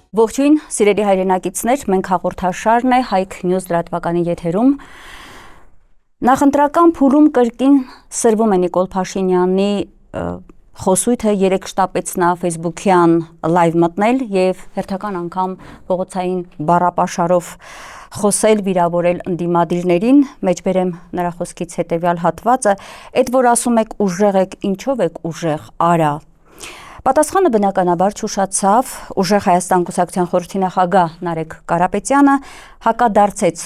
Ողջույն, սիրելի հայրենակիցներ, մենք հաղորդաշարն է Հայք News լրատվականի եթերում։ Նախընտրական փուլում կրկին սրվում է Նիկոլ Փաշինյանի խոսույթը, երեկ շտապեց նա Facebook-յան լայվ մտնել եւ հերթական անգամ փողոցային բառապաշարով խոսել, վիրավորել ընդդիմադիրներին, մեջբերեմ նրա խոսքից հետեւյալ հատվածը, այդ որ ասում եք ուժեղ եք, ինչով եք ուժեղ, արա։ Պատասխանը բնականաբար չուշացավ, ուժեղ Հայաստան կուսակցության խորհրդի նախագահ Նարեկ Կարապետյանը հակադարձեց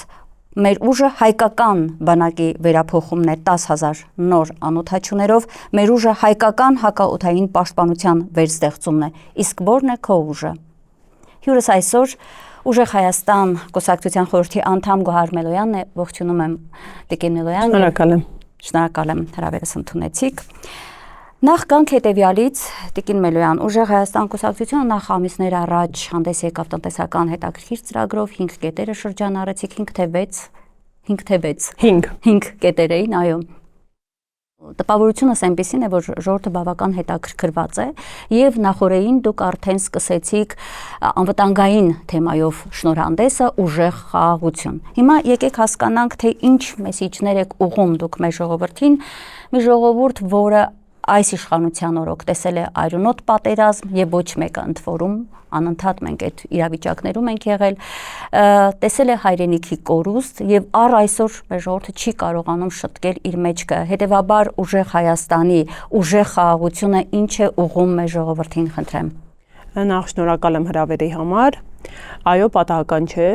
մեր ուժը հայկական բանակի վերափոխումն է 10,000 նոր անօթաչուներով, մեր ուժը հայկական հակաօդային պաշտպանության վերստեղծումն է, իսկ ո՞րն է քո ուժը։ Հյուրս այսօր ուժեղ Հայաստան կուսակցության խորհրդի անդամ Գոհար Մելոյանն է, ողջունում եմ Տիկին Մելոյան։ Շնորհակալ եմ հրավերս ընդունեցիք։ Նախ կանք հետևյալից, Տիկին Մելոյան, ուժեղ Հայաստան կուսակցությունը նախ ամիսներ առաջ հանդես եկավ տնտեսական հետաքրքիր ծրագրով 5 կետերը շրջանառեցիք, 5 կետեր էին, այո։ Տպավորությունս այնպեսին է, որ ժողովուրդը բավական հետաքրքրված է եւ նախորդին դուք արդեն սկսեցիք անվտանգային թեմայով շնորհանդեսը ուժեղ խաղաղություն։ Հիմա եկեք հասկանանք, թե ինչ մեսիջներ եք ուղղում դուք մեր ժողովրդին, մի ժողովուրդ, որը այս իշխանության օրոք տեսել է այրունոտ պատերազմ եւ ոչ մեկը ընդ որում անընդհատ մենք այդ իրավիճակներում ենք եղել, տեսել է հայրենիքի կորուստ եւ առ այսօր մեր ժողովուրդը չի կարողանում շտկել իր մեջքը, հետեւաբար ուժեղ Հայաստանի ուժեղ խաղաղությունը ինչ է ուղղում մեր ժողովրդին, խնդրեմ։ Նախ շնորհակալ եմ հրավերի համար, այո, պատահական չէ,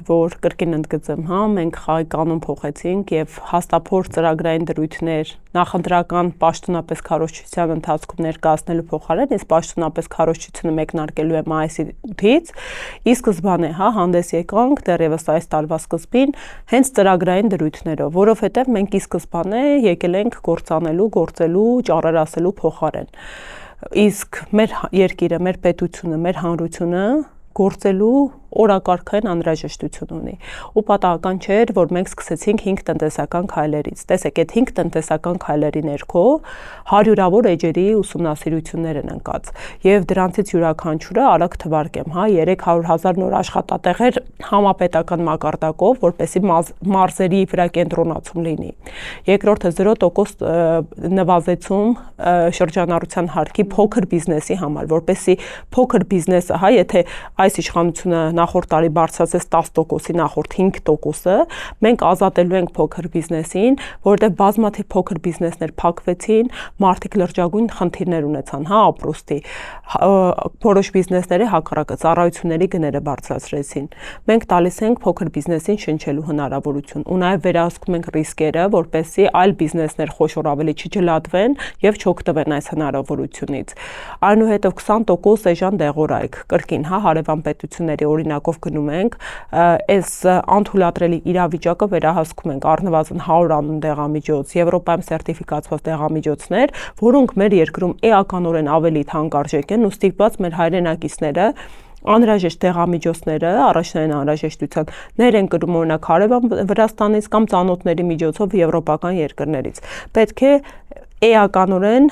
որ կրկին ընդգծեմ, մենք խաղի կանոն փոխեցինք եւ հաստափոր ծրագրային դրույթներ նախընտրական պաշտոնապես քարոզչության ընթացքում ներկայացնելու փոխարեն ես պաշտոնապես քարոզչությունը մեկնարկելու եմ մայիսի 8-ից, ի սկզբանե հանդես եկանք դեռևս այս տարվա սկզբին հենց ծրագրային դրույթներով, որովհետեւ մենք ի սկզբանե եկել ենք գործանելու, գործելու, ճառերասելու փոխարեն։ Իսկ մեր երկիրը, մեր պետությունը, մեր հանրությունը գործելու օրակարգային անհրաժեշտություն ունի։ Ու պատահական չէր, որ մենք սկսեցինք 5 տնտեսական քայլերից։ Տեսեք, այդ 5 տնտեսական քայլերի ներքո հարյուրավոր էջերի ուսումնասիրություններ են ընկած։ Եվ դրանցից յուրաքանչյուրը արագ թվարկեմ, 300,000 նոր աշխատատեղեր համապետական մակարդակով, որպեսզի մարզերի վրա կենտրոնացում լինի։ Երկրորդը 0% նվազեցում շրջանառության հարկի փոքր բիզնեսի համար, որպեսզի փոքր բիզնեսը, եթե այս իշխանությունը նախորդ տարի բարձրացեց 10%-ի նախորդ 5%-ը, մենք ազատելու ենք փոքր բիզնեսին, որովհետև բազմաթիվ փոքր բիզնեսներ փակվեցին, մարդիկ լրջագույն խնդիրներ ունեցան, ապրուստի, որոշ բիզնեսների հակառակը ծառայությունների գները բարձրացրեցին։ Մենք տալիս ենք փոքր բիզնեսին շնչելու հնարավորություն ու նաև վերահսկում ենք ռիսկերը, որպեսզի այլ բիզնեսներ խոշոր ավելի չջլատվեն եւ չօգտվեն այս հնարավորությունից։ Այնուհետև 20% էժան դեղորայք, կրկին, հարևան պետությունների օրինակով գնում ենք, այս անթույլատրելի իրավիճակը վերահսկում ենք, առնվազն 100 անուն դեղամիջոց, Եվրոպայում սերտիֆիկացված դեղամիջոցներ, որոնք մեր երկրում էականորեն ավելի թանկարժեք են ու ստիպված մեր հայրենակիցները անհրաժեշտ դեղամիջոցները առաջնային անհրաժեշտության ներ են կրում օրինակ հարևան Վրաստանից կամ ծանոթների միջոցով եվրոպական երկրներից։ Պետք է էականորեն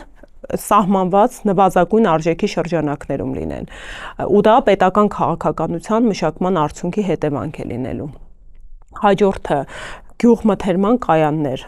սահմանված նվազագույն արժեքի շրջանակներում լինեն ու դա պետական քաղաքականության մշակման արդյունքի հետևանք է լինելու։ Հաջորդը գյուղմթերման կայաններ,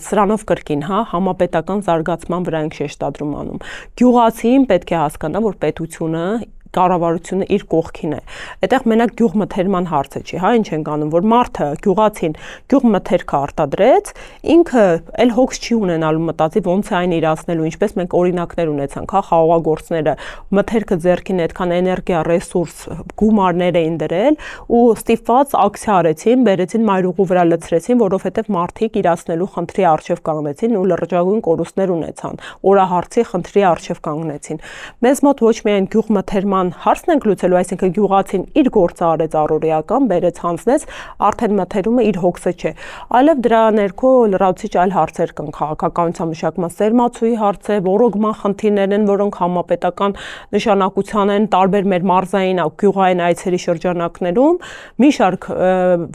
սրանով կրկին համապետական զարգացման վրա ենք շեշտադրում անում։ Գյուղացին պետք է հասկանա, որ պետությունը կառավարությունը իր կողքին է։ Այդտեղ մենակ գյուղմթերման հարցը չի, ինչ ենք անում, որ մարդը գյուղացին գյուղմթերքը արտադրեց, ինքը էլ հոգս չի ունենալու մտածի ոնց է այն իրացնելու, ինչպես մենք օրինակներ ունեցանք, խաղողագործները մթերքը ձեռքին այդքան էներգիա, ռեսուրս, գումարներ էին դրել ու ստիպված ակցիա արեցին, բերեցին մայրուղու վրա լցրեցին, որովհետև մարդիկ իրացնելու խնդրի առջև կանգնեցին ու լրջագույն կորուստներ ունեցան, օրահարցի խնդրի առջև կանգնեցին։ Մեզ մոտ ոչ միայն գյուղմթերման հարցն ենք լուծելու, այսինքն գյուղացին իր գործը արեց առօրեական, բերեց հանձնեց, արդեն մթերումը իր հոգսը չէ, այլև դրա ներքո լրացուցիչ այլ հարցեր կան, քաղաքականության մշակման սերմացուի հարց է, ոռոգման խնդիրներ են, որոնք համապետական նշանակության են տարբեր մեր մարզային, գյուղային այցերի շրջանակներում, մի շարք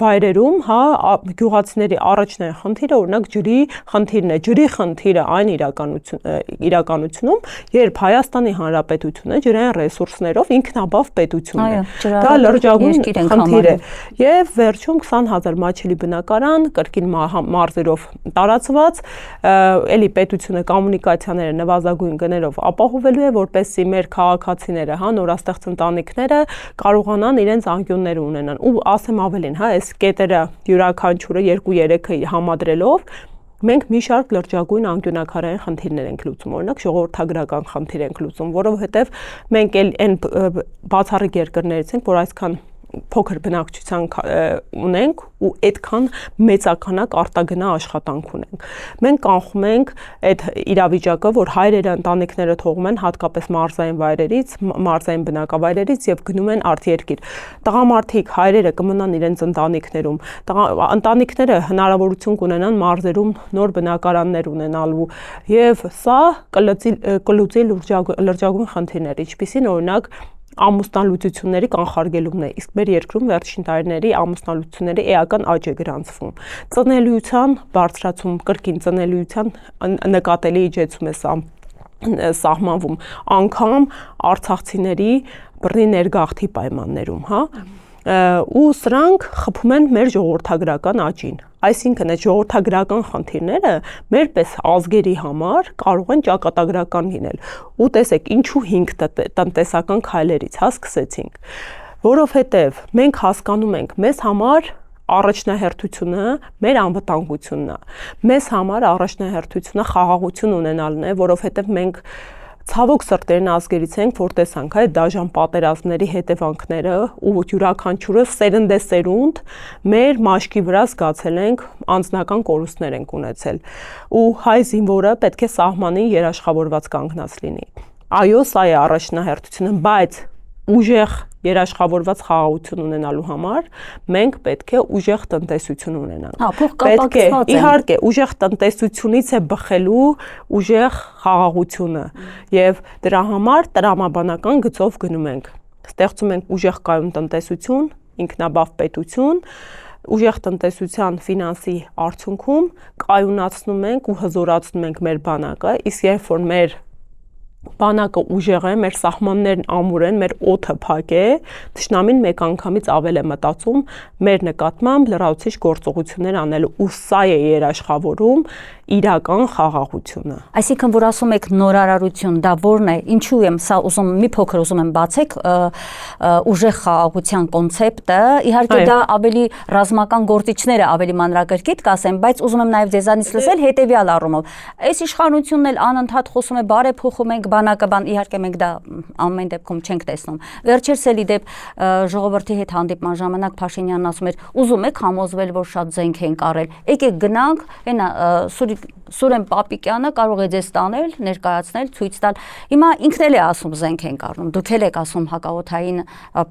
վայրերում, գյուղացիների առաջնային խնդիրը օրինակ ջրի խնդիրն է, ջրի խնդիրը այն իրականությունում, երբ Հայաստանի Հանրապետությունը ջրային ռեսուրսներ ջրերով ինքնաբավ պետությունն է։ Դա Դա լրջագույն խնդիր է։ Եվ վերջում 20,000 մատչելի բնակարան կրկին մարզերով տարածված, էլի պետությունը կոմունիկացիաները նվազագույն գներով ապահովելու է, որպեսզի մեր քաղաքացիները, նորաստեղծ ընտանիքները կարողանան իրենց անկյունները ունենան։ Ու ասեմ ավելին, այս կետերը յուրաքանչյուրը 2-3-ը համադրելով մենք մի շարք լրջագույն անկյունակարային խնդիրներ ենք լուծում, օրինակ ժողովրդագրական խնդիր ենք լուծում, որովհետև մենք այն բացառիկ երկրներից ենք, որ այսքան փոքր բնակչության ունենք ու այդքան մեծականակ արտագնա աշխատանք ունենք։ Մենք կանխում ենք այդ իրավիճակը, որ հայրերը ընտանիքները թողում են հատկապես մարզային վայրերից, մարզային բնակավայրերից եւ գնում են արտերկիր։ Տղամարդիկ հայրերը կմնան իրենց ընտանիքներում, ընտանիքները հնարավորություն կունենան մարզերում նոր բնակարաններ ունենալու եւ սա կլուծի լրջագույն խնդիրներ, ինչպիսին օրինակ ամուսնալուծությունների կանխարգելումն է, իսկ մեր երկրում վերջին տարիների ամուսնալուծությունների էական աճ է գրանցվում։ Ծնելիության բարձրացում, կրկին ծնելիության նկատելի իջեցում է սահմանվում, անգամ արցախցիների բռնի ներգաղթի պայմաններում, ու սրանք խփում են մեր ժողովրդագրական աճին։ Այսինքն այդ ժողովրդագրական խնդիրները մեր պես ազգերի համար կարող են ճակատագրական լինել։ Ու տեսեք, ինչու 5 տնտեսական քայլերից սկսեցինք, որովհետև մենք հասկանում ենք, մեզ համար առաջնահերթությունը մեր անվտանգությունն է։ Մեզ համար առաջնահերթությունը խաղաղություն ունենալն է, որովհետև մենք ցավոք սրտերին ազգերից ենք, որ տեսանք այդ դաժան պատերազմների հետևանքները ու յուրաքանչյուրը սերնդեսերունդ մեր մաշկի վրա զգացել ենք, անձնական կորուստներ ենք ունեցել։ Ու հայ զինվորը պետք է սահմանին երաշխավորված կանգնած լինի։ Այո, սա է առաջնահերթությունը, բայց ուժեղ երաշխավորված խաղաղություն ունենալու համար մենք պետք է ուժեղ տնտեսություն ունենանք։ Պետք է, իհարկե, ուժեղ տնտեսությունից է բխելու ուժեղ խաղաղությունը եւ դրա համար տրամաբանական գծով գնում ենք։ Ստեղծում ենք ուժեղ կայուն տնտեսություն, ինքնաբավ պետություն, ուժեղ տնտեսության ֆինանսի արդյունքում կայունացնում ենք ու հզորացնում ենք մեր բանակը, իսկ երբ որ մեր բանակը ուժեղ է, մեր սահմաններն ամուր են, մեր օդը փակ է, թշնամին մեկ անգամից ավել է մտածում մեր նկատմամբ լրացուցիչ գործողություններ անելու, ու սա է երաշխավորում իրական խաղաղությունը։ Այսինքն, որ ասում եք նորարարություն, դա որն է, ինչու եմ սա ուզում մի փոքր ուզում եմ բացեք ուժեղ խաղաղության կոնցեպտը, իհարկե դա ավելի ռազմական գործիչները ավելի մանրակրկիտ կասեն, բայց ուզում եմ նաև ձեզանից լսել հետևյալ առումով։ Այս իշխանությունն էլ անընդհատ խոսում է բարեփոխում ենք բանակը, իհարկե մենք դա ամեն դեպքում չենք տեսնում։ Վերջերս էլի դեպ ժողովրդի հետ հանդիպման ժամանակ Փաշինյանն ասում էր, ուզում եք համոզվել, որ շատ զենք ենք առել, եկեք գնանք, Սուրեն Պապիկյանը կարող է ձեզ տանել, ներկայացնել, ցույց տալ։ Հիմա ինքն էլ է ասում զենք ենք առնում, դուք էլ եք ասում հակաօդային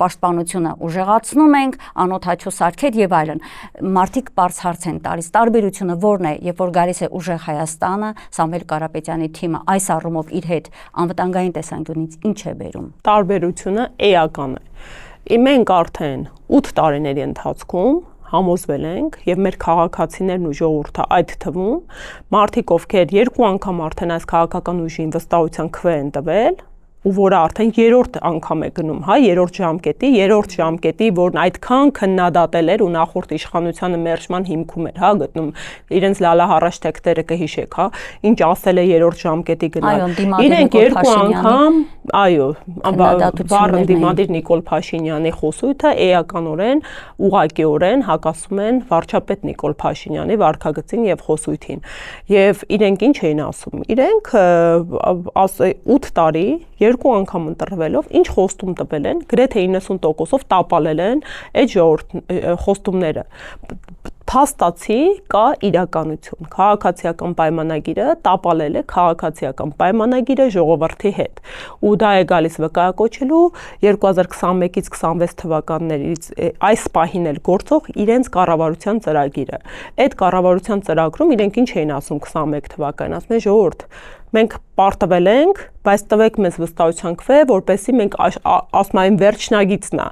պաշտպանությունը ուժեղացնում ենք, անօդաչու սարքեր եւ այլն։ Մարդիկ բարձ հարց են տալիս, տարբերությունը որն է, երբ որ գալիս է ուժեղ Հայաստանը, Սամվել Կարապետյանի թիմը այս առումով իր հետ անվտանգային տեսանկյունից ինչ է բերում։ Տարբերությունը էական է։ Մենք արդեն 8 տարիների ընթացքում համոզվել ենք եւ մեր քաղաքացիներն ու ժողովուրդը այդ թվում մարդիկ ովքեր 2 անգամ արդեն այս քաղաքական ուժին վստահության քվե են տվել ու որը արդեն երրորդ անգամ է գնում, երրորդ ժամկետի, որն այդքան քննադատել էր ու նախորդ իշխանությանը մերժման հիմքում էր, գտնում իրենց լալահառաշ տեքստերը կհիշեք, ինչ ասել է երրորդ ժամկետի գնալ։ Իրենք 2 անգամ, դիմադիր Նիկոլ Փաշինյանի խոսույթը էականորեն, ուղղակիորեն հակասում են վարչապետ Նիկոլ Փաշինյանի վարքագծին եւ խոսույթին։ Եվ իրենք ինչ էին ասում։ Իրենք 8 տարի 2 անգամ ընտրվելով ինչ խոստում տվել են, գրեթե 90%-ով տապալել են այդ խոստումները։ Փաստացի կա իրականություն։ Քաղաքացիական պայմանագիրը տապալել է քաղաքացիական պայմանագիրը ժողովրդի հետ։ Ու դա է գալիս վկայակոչելու 2021-ից 26 թվականներից այս պահին էլ գործող իրենց կառավարության ծրագիրը։ Այդ կառավարության ծրագրում իրենք ինչ էին ասում 21 թվականին, ասում են ժողովուրդ, մենք պարտվել ենք, բայց տվեք մեզ վստահության քվե, որպեսզի մենք ասում այն վերջնագիծն է։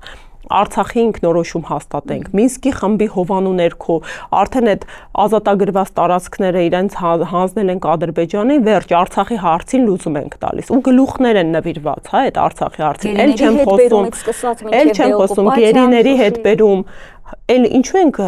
Արցախի ինքնորոշում հաստատենք, Մինսկի խմբի հովանու ներքո, արդեն այդ ազատագրված տարածքները իրենց հանձնել ենք Ադրբեջանի, վերջ Արցախի հարցին լուծում ենք տալիս։ Ու գլուխներ են նվիրված, հա, այդ Արցախի հարցին։ Էլ չեմ խոսում գերիների հետ բերում, էլ ինչու ենք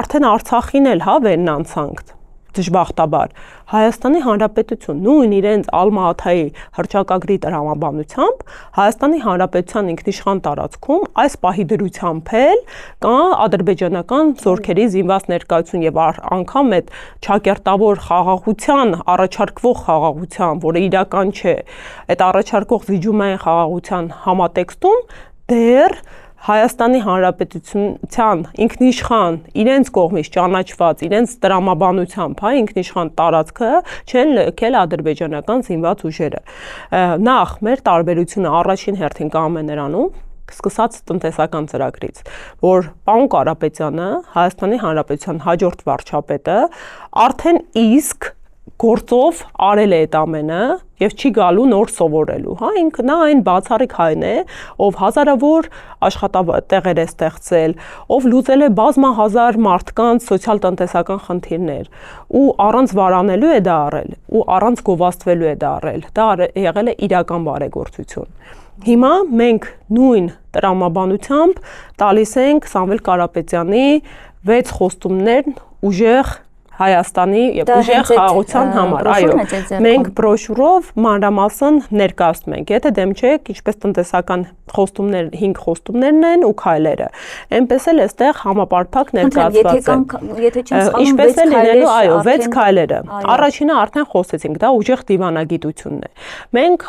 արդեն Արցախին էլ, հա, վերն անցանք դժբախտաբար Հայաստանի Հանրապետություն նույն իրենց Ալմա-Աթայի հռչակագրի տրամաբանությամբ Հայաստանի Հանրապետության ինքնիշխան տարածքում այս պահի դրությամբ էլ կա ադրբեջանական զորքերի զինված ներկայություն եւ անգամ այդ ճակերտավոր խաղաղության առաջարկվող խաղաղության, որը իրական չէ, այդ առաջարկող զիջումային խաղաղության համատեքստում դեռ Հայաստանի Հանրապետության ինքնիշխան իրենց կողմից ճանաչված իրենց տրամաբանությամբ, հա, ինքնիշխան տարածքը չեն լքել ադրբեջանական զինված ուժերը։ Նախ մեր տարբերությունը առաջին հերթին կայանում է նրանում, սկսած տնտեսական ծրագրից, որ պարոն Կարապետյանը, Հայաստանի Հանրապետության հաջորդ վարչապետը, արդեն իսկ գործով արել է այդ ամենը եւ չի գալու նոր սովորելու, հա, ինքը նա այն բացառիկ հայն է, ով հազարավոր աշխատատեղեր է ստեղծել, ով լուծել է բազմահազար մարդկանց սոցիալ-տնտեսական խնդիրներ ու առանց վարանելու է դա արել ու առանց գովաստվելու է դա արել։ Դա եղել է իրական բարեգործություն։ Հիմա մենք նույն տրամաբանությամբ տալիս ենք Սամվել Կարապետյանի 6 խոստումներ ուժեղ Հայաստանի եւ ուժեղ խաղաղության համար, այո, մենք բրոշյուրով մանրամասն ներկայացնում ենք, եթե դեմ չեք, ինչպես տնտեսական խոստումներ, 5 խոստումներն են ու քայլերը, այնպես էլ այստեղ համապարփակ ներկայացված է, ինչպես է լինելու, այո, 6 քայլերը, առաջինը արդեն խոսեցինք, դա ուժեղ դիվանագիտությունն է, մենք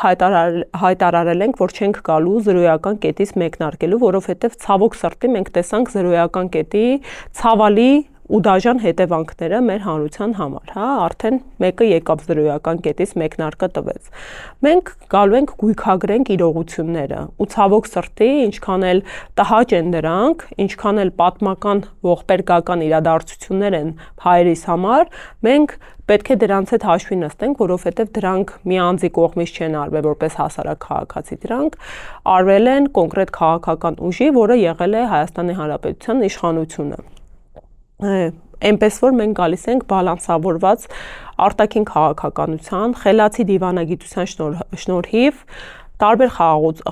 հայտարարել ենք, որ չենք գալու զրոյական կետից մեկնարկելու, որովհետեւ ցավոք սրտի մենք տեսանք զրոյական կետի ցավալի ու դաժան հետևանքները մեր հանրության համար, հա, արդեն մեկը եկավ զրոյական կետից մեկնարկը տվեց։ Մենք գալու ենք գույքագրենք իրողությունները ու ցավոք սրտի, ինչքան էլ տհաճ են դրանք, ինչքան էլ պատմական ողբերգական իրադարձություններ են հայերիս համար, մենք պետք է դրանց հետ հաշվի նստենք, որովհետև դրանք մի անձի կողմից չեն արվել որպես հասարակ քաղաքացի, դրանք արվել են կոնկրետ քաղաքական ուժի, որը եղել է Հայաստանի Հանրապետության իշխանությունը։ Այնպես որ մենք գալիս ենք բալանսավորված արտաքին քաղաքականության, խելացի դիվանագիտության շնորհիվ տարբեր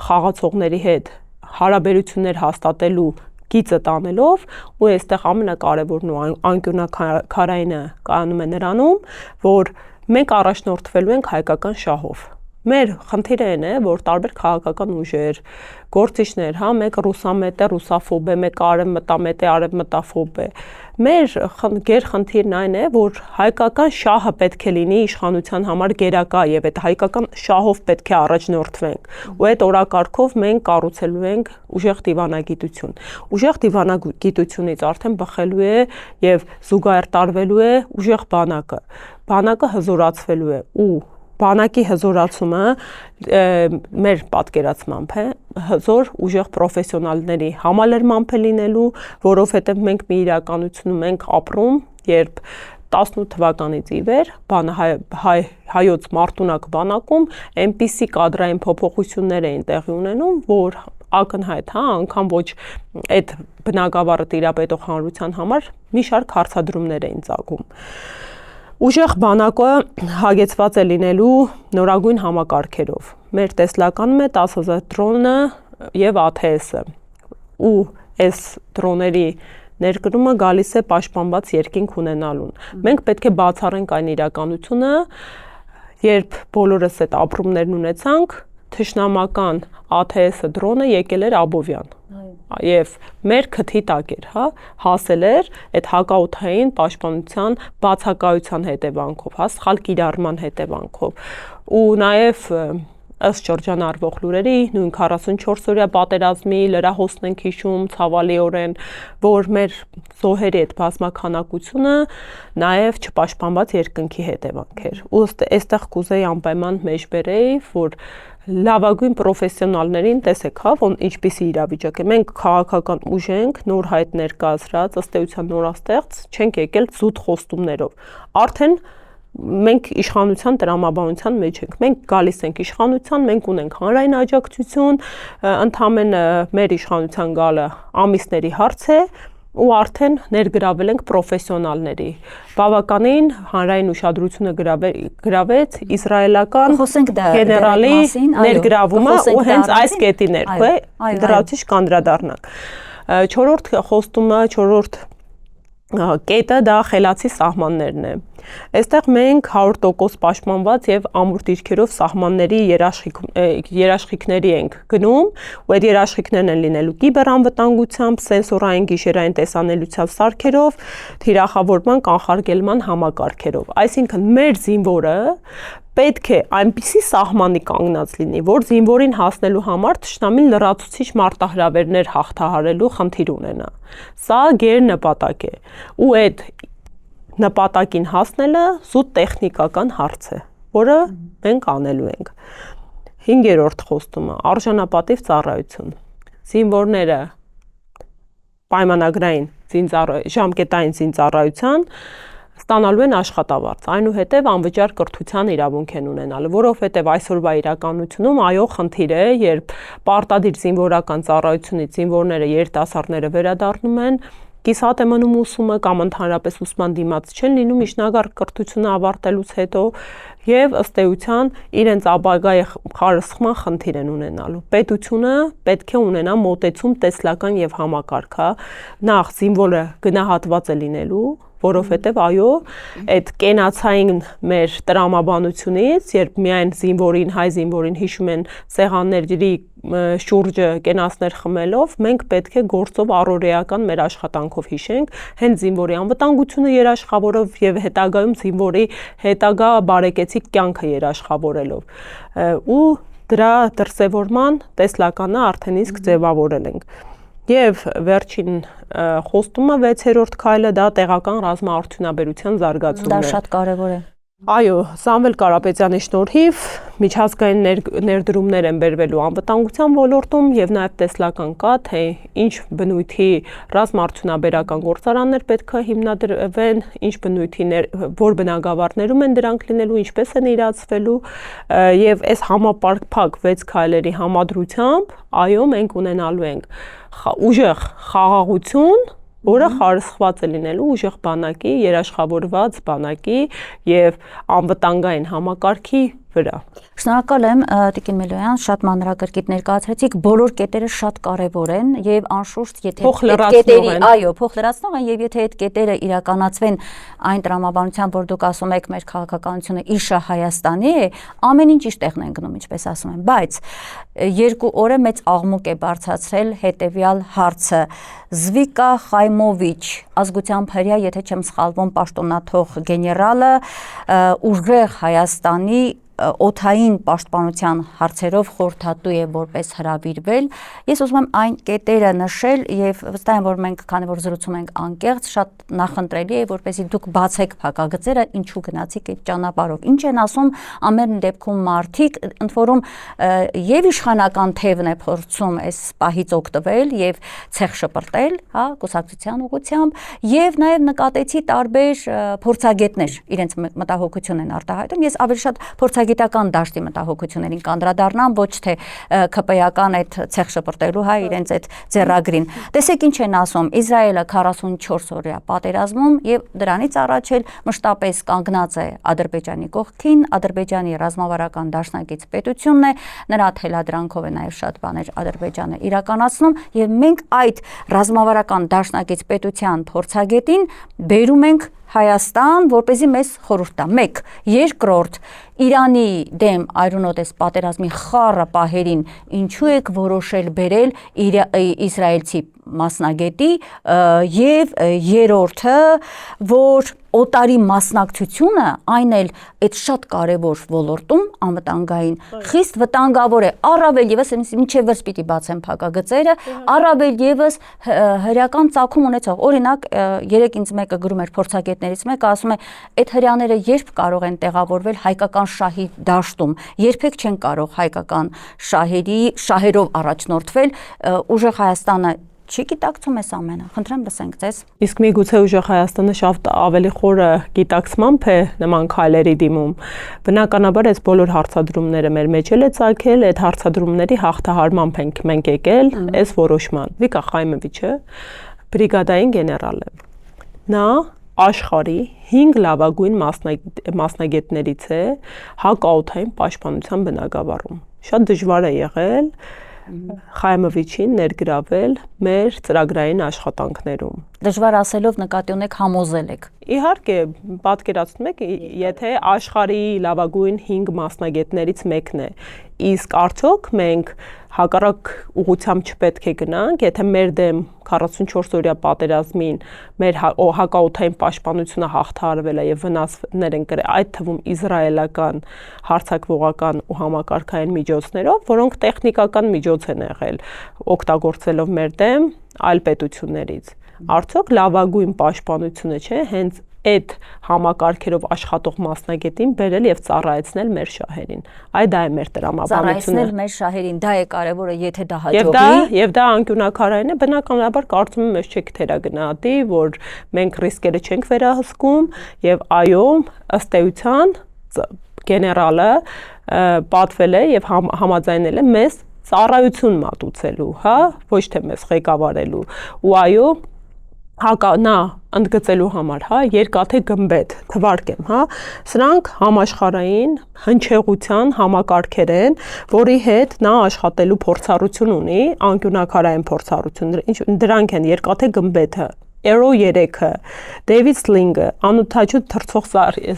խաղացողների հետ հարաբերություններ հաստատելու գիծը տանելով ու այստեղ ամենակարևորն ու անկյունաքարայինը կայանում է նրանում, որ մենք առաջնորդվելու ենք հայկական շահով։ Մեր խնդիրը այն է, որ տարբեր քաղաքական ուժեր, գործիչներ, հա, մեկը ռուսամետ է, ռուսաֆոբ է, մեկը արևմտամետ է, արևմտաֆոբ է։ Մեր գերխնդիրն այն է, որ հայկական շահը պետք է լինի իշխանության համար գերակա եւ այդ հայկական շահով պետք է առաջնորդվենք։ Ու այդ օրակարգով մենք կառուցելու ենք ուժեղ դիվանագիտություն։ Ուժեղ դիվանագիտությունից արդեն բխելու է եւ զուգահեռ տարվելու է ուժեղ բանակը։ Բանակը հզորացվելու է ու բանակի հզորացումը մեր պատկերացմամբ է հզոր ուժեղ պրոֆեսիոնալների համալրմամբ է լինելու, որովհետև մենք մի իրականությունում ենք ապրում, երբ 18 թվականից ի վեր հայոց մարտունակ բանակում այնպիսի կադրային փոփոխություններ էին տեղի ունենում, որ ակնհայտ, հա, անգամ ոչ այդ բնակավարը տիրապետող հանրության համար մի շարք հարցադրումներ էին ծագում։ Ուժեղ բանակը հագեցված է լինելու նորագույն համակարգերով։ Մեր տեսլականում է 10,000 դրոնը եւ ATS-ը։ Ու այս դրոների ներկրումը գալիս է պաշտպանված երկինք ունենալուն։ Մենք պետք է բացառենք այն իրականությունը, երբ բոլորս այդ ապրումներն ունեցանք, թշնամական ATS-ը դրոնը եկել էր Աբովյան։ Եվ մեր քթի տակ էր, հա, հասել էր այդ հակաօդային պաշտպանության բացակայության հետևանքով, հա, սխալ կիրառման հետևանքով։ Ու նաև ըստ շրջանառվող լուրերի նույն 44-օրյա պատերազմի լրահոսն ենք հիշում ցավալիորեն, որ մեր զոհերի այդ բազմաքանակությունը նաև չպաշտպանված երկնքի հետևանք էր։ Ու այստեղ կուզեի անպայման մեջբերեի, որ լավագույն պրոֆեսիոնալներին տեսեք, հա, ոնց ինչպիսի իրավիճակ է։ Մենք քաղաքական ուժ ենք, նոր հայտ ներկայացրած, ըստ էության նորաստեղծ, չենք եկել զուտ խոստումներով։ Արդեն մենք իշխանության տրամաբանության մեջ ենք։ Մենք գալիս ենք իշխանության, մենք ունենք հանրային աջակցություն, ընդհանրապես մեր իշխանության գալը ամիսների հարց է ու արդեն ներգրավել ենք պրոֆեսիոնալների։ Բավականին հանրային ուշադրությունը գրավեց իսրայելական գեներալի ներգրավումը ու հենց այս կետին էր, դրացիչ կանդրադառնանք։ Չորրորդ խոստումը, չորրորդ կետը դա խելացի սահմաններն է։ Այստեղ մենք 100% պաշտպանված եւ ամուր դիրքերով սահմանների երաշխիքների ենք գնում, ու այդ երաշխիքներն են լինելու կիբերանվտանգությամբ, սենսորային գիշերային տեսանելիության սարքերով, թիրախավորման կանխարգելման համակարգերով։ Այսինքն մեր զինվորը պետք է այնպիսի սահմանի կանգնած լինի, որ զինվորին հասնելու համար թշնամին լրացուցիչ մարտահրավերներ հաղթահարելու խնդիր ունենա։ Սա գերնպատակ է, ու այդ նպատակին հասնելը զուտ տեխնիկական հարց է, որը մենք անելու ենք։ 5-րդ խոստումը՝ արժանապատիվ ծառայություն։ Զինվորները պայմանագրային ժամկետային զինծառայության ստանալու են աշխատավարձ, այնուհետև անվճար կրթության իրավունք են ունենալու, որովհետև այսօրվա իրականությունում այո խնդիր է, երբ պարտադիր զինվորական ծառայությունից զինվորները երիտասարդները վերադառնում են, կիսատ է մնում ուսումը կամ ընդհանրապես ուսման դիմաց չեն լինում միջնակարգ կրթությունը ավարտելուց հետո եւ ըստ էության իրենց ապագայի խարսխման խնդիր են ունենալու։ Պետությունը պետք է ունենա մոտեցում տեսլական եւ համակարգա, նախ զինվորը գնահատված է լինելու, որովհետև այո, այդ կենացային մեր տրամաբանությունից, երբ միայն հայ զինվորին հիշում են սեղանների շուրջը կենացներ խմելով, մենք պետք է գործով առօրեական մեր աշխատանքով հիշենք, հենց զինվորի անվտանգությունը երաշխավորով եւ հետագայում զինվորի հետագա բարեկեցիկ կյանքը երաշխավորելով։ Ու դրա դրսևորման տեսլականը արդեն իսկ ձևավորել ենք։ Եվ վերջին խոստումը 6-րդ քայլը դա տեղական ռազմաարդյունաբերության զարգացումն է։ Դա շատ կարևոր է։ Այո, Սամվել Կարապետյանի շնորհիվ միջազգային ներդրումներ են բերվելու անվտանգության ոլորտում եւ նաեւ տեսլական կա, թե ինչ բնույթի ռազմաարդյունաբերական գործարաններ պետք է հիմնադրվեն, ինչ բնույթի որ բնագավառներում են դրանք լինելու, ինչպես են իրացվելու եւ այս համապարփակ 6 քայլերի համադրությամբ, այո, մենք ունենալու ենք ուժեղ խաղաղություն, որը խարսխված է լինելու ուժեղ բանակի, երաշխավորված բանակի եւ անվտանգային համակարգի վրա։ Շնորհակալ եմ Տիկին Միլոյան, շատ մանրակրկիտ ներկայացրեցիք, բոլոր կետերը շատ կարևոր են եւ անշուշտ եթե փոխ լրացնող են եւ եթե այդ կետերը իրականացվեն այն տրամաբանությամբ, որ դուք ասում եք մեր քաղաքականությունը իշը Հայաստանի է, ամեն ինչ իր տեղն են գնում, ինչպես ասում են, բայց 2 օրը մեծ աղմուկ է բարձրացրել հետեւյալ հարցը։ Զվիկա Խայմովիչ, ազգությամբ հրեա, եթե չեմ սխալվում, պաշտոնաթող գեներալը ուժեղ Հայաստանի օթային պաշտպանության հարցերով խորհրդատու է որպես հրավիրվել։ Ես ուզում եմ այն կետերը նշել եւ վստահ եմ, որ մենք քանի որ զրուցում ենք անկեղծ, շատ նախընտրելի է, որպեսզի դուք բացեք փակագծերը, ինչու գնացիք այդ ճանապարհով։ Ինչ են ասում ամեն դեպքում մարդիկ, ընդ որում եւ իշխանական թևն է փորձում այս պահից օգտվել եւ ցեղ շպրտել, հա, կուսակցության ուղղությամբ, եւ նաեւ նկատեցի տարբեր փորձագետներ իրենց մտահոգություն են արտահայտում։ Ես ավելի շատ գիտական դաշտի մտահոգություններին կանդրադառնամ, ոչ թե ԿՊ-ական այդ ցեղ շպրտելու հայ իրենց այդ ձեռագրին։ Տեսեք ինչ են ասում, Իսրայելը 44 օրյա պատերազմում եւ դրանից առաջ էլ մշտապես կանգնած է Ադրբեջանի կողքին, Ադրբեջանի ռազմավարական դաշնակից պետությունն է, նրա թելադրանքով է նաեւ շատ բաներ Ադրբեջանը իրականացնում եւ մենք այդ ռազմավարական դաշնակից պետության փորձագետին բերում ենք Հայաստան, որպեսզի մեզ խորհուրդ տա։ 1. Երկրորդ, Իրանի դեմ այրունոտես պատերազմի խառը պահերին ինչու եք որոշել բերել իսրայելցի մասնագետի եւ երրորդը, որ օտարի մասնակցությունը այն էլ այդ շատ կարևոր ոլորտում անվտանգային խիստ վտանգավոր է, առավել եւս մինչեւ վերջ պիտի բացեմ փակագծերը, առավել եւս հրեական ծագում ունեցող, օրինակ երեք ինձ մեկը գրում էր փորձագետներից մեկը, ասում է այդ հրեաները երբ կարող են տեղավորվել հայկական շահի դաշտում, երբեք չեն կարող հայկական շահերով առաջնորդվել, ուժեղ Հայաստանը չի գիտակցում այս ամենը։ Խնդրեմ լսենք ձեզ։ Իսկ միգուցե ուժեղ Հայաստանը շատ ավելի խորը գիտակցմամբ է նման քայլերի դիմում։ Բնականաբար այս բոլոր հարցադրումները մեր մեջ էլ է ցակել, այդ հարցադրումների հաղթահարմամբ ենք մենք եկել այս որոշման։ Վիկա Խայմովիչը բրիգադային գեներալ է։ Նա աշխարհի 5 լավագույն մասնագետներից է հակաօդային պաշտպանության բնագավառում։ Շատ դժվար է եղել Խայմովիչին ներգրավել մեր ծրագրային աշխատանքներում։ Դժվար ասելով նկատի ունեք համոզել եք։ Իհարկե, պատկերացնում եք, եթե աշխարհի լավագույն 5 մասնագետներից մեկն է, իսկ արդյոք մենք հակառակ ուղղությամբ չպետք է գնանք, եթե մեր դեմ 44-օրյա պատերազմին մեր հակաօդային պաշտպանությունը հաղթահարվել է եւ վնասներ են կրել, այդ թվում իսրայելական հարձակվողական ու համակարգային միջոցներով, որոնք տեխնիկական միջոց են եղել, օգտագործելով մեր դեմ այլ պետություններից։ Արդյոք լավագույն պաշտպանությունը չէ հենց այդ համակարգերով աշխատող մասնագետին բերել եւ ծառայեցնել մեր շահերին։ Այդ դա է մեր տրամաբանությունը։ Ծառայեցնել մեր շահերին, դա է կարևորը, եթե դա հաջողվի։ Եվ դա անկյունակարային է, բնականաբար կարծում եմ, ես չեք թերագնահատի, որ մենք ռիսկերը չենք վերահսկում եւ այո, ըստ էության գեներալը պատվել է եւ համաձայնել է մեզ ծառայություն մատուցելու, հա, ոչ թե մեզ ղեկավարելու։ Ու այո, նա ընդգծելու համար, հա, երկաթե գմբեթ, թվարկեմ, հա, սրանք համաշխարհային հնչեղության համակարգեր են, որի հետ նա աշխատելու փորձառություն ունի, անկյունակարային փորձառություն, դրանք են երկաթե գմբեթը, Arrow 3-ը, David Sling-ը, անօդաչու թռցող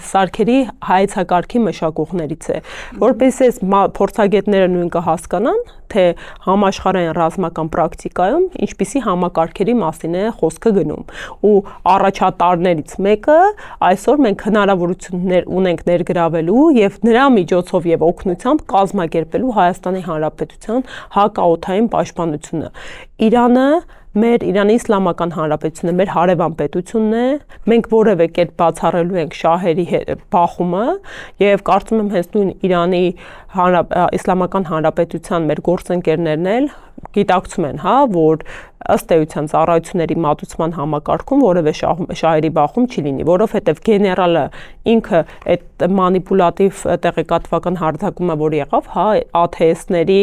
սարքերի հայեցակարգի մշակողներից է, որպես այս փորձագետները նույն կհասկանան, թե համաշխարհային ռազմական պրակտիկայում ինչպիսի համակարգերի մասին է խոսքը գնում։ Ու առաջատարներից մեկը այսօր մենք հնարավորություններ ունենք ներգրավելու եւ նրա միջոցով եւ օգնությամբ կազմակերպելու Հայաստանի Հանրապետության հակաօդային պաշտպանությունը։ Իրանի Իսլամական Հանրապետությունը մեր հարևան պետությունն է, մենք որևէ կերպ բացառելու ենք շահերի բախումը եւ կարծում եմ հենց նույն Իրանի Իսլամական Հանրապետության մեր գործընկերներն էլ գիտակցում են, հա, որ ըստ էության ծառայությունների մատուցման համակարգում որևէ շահերի բախում չի լինի, որովհետև գեներալը ինքը այդ մանիպուլատիվ տեղեկատվական հարձակումը, որ եղավ, հա, ATS-ների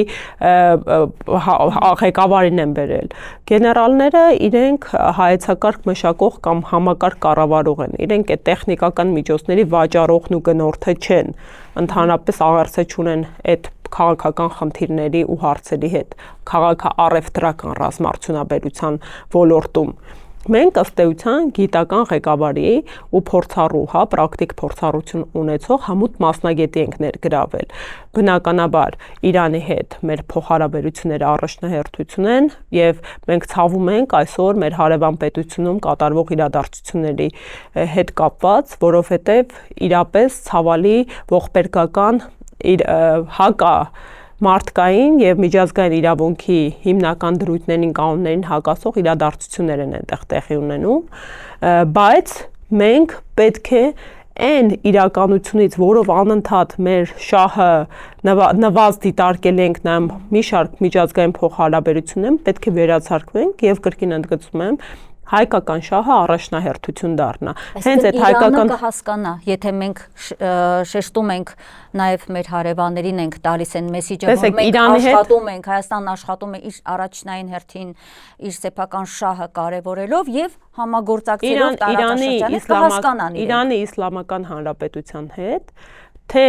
ղեկավարին են բերել։ Գեներալները իրենք հայեցակարգ մշակող կամ համակարգ կառավարող են, իրենք այդ տեխնիկական միջոցների վաճառողն ու գնորդը չեն, ընդհանրապես աղերսը չունեն այդ քաղաքական խնդիրների ու հարցերի հետ, քաղաքաառևտրական ռազմարդյունաբերության ոլորտում։ Մենք ըստ էության գիտական ղեկավարի ու փորձառու, հա, պրակտիկ փորձառություն ունեցող հմուտ մասնագետի ենք ներգրավել։ Բնականաբար Իրանի հետ մեր փոխհարաբերությունները առաջնահերթություն են եւ մենք ցավում ենք այսօր մեր հարևան պետությունում կատարվող իրադարձությունների հետ կապված, որովհետեւ իրապես ցավալի ողբերգական հակա մարդկային եւ միջազգային իրավունքի հիմնական դրույթներին կանոններին հակասող իրադարձություններ են այնտեղ տեղի ունենում, բայց մենք պետք է այն իրականությունից, որով անընդհատ մեր շահը նվազ դիտարկել ենք նայում մի շարք միջազգային փոխհարաբերություններում, պետք է վերացարկվենք եւ կրկին ընդգծում եմ հայկական շահը առաջնահերթություն դառնա։ Հենց այդ հայկական կհասկանա, եթե մենք շեշտում ենք նաև մեր հարևաններին ենք տալիս են մեսիջը, որ մենք աշխատում ենք, Հայաստանն աշխատում է իր առաջնային հերթին իր սեփական շահը կարևորելով եւ համագործակցելով տարածաշրջանից կհասկանան Իրանի Իսլամական Հանրապետության հետ, թե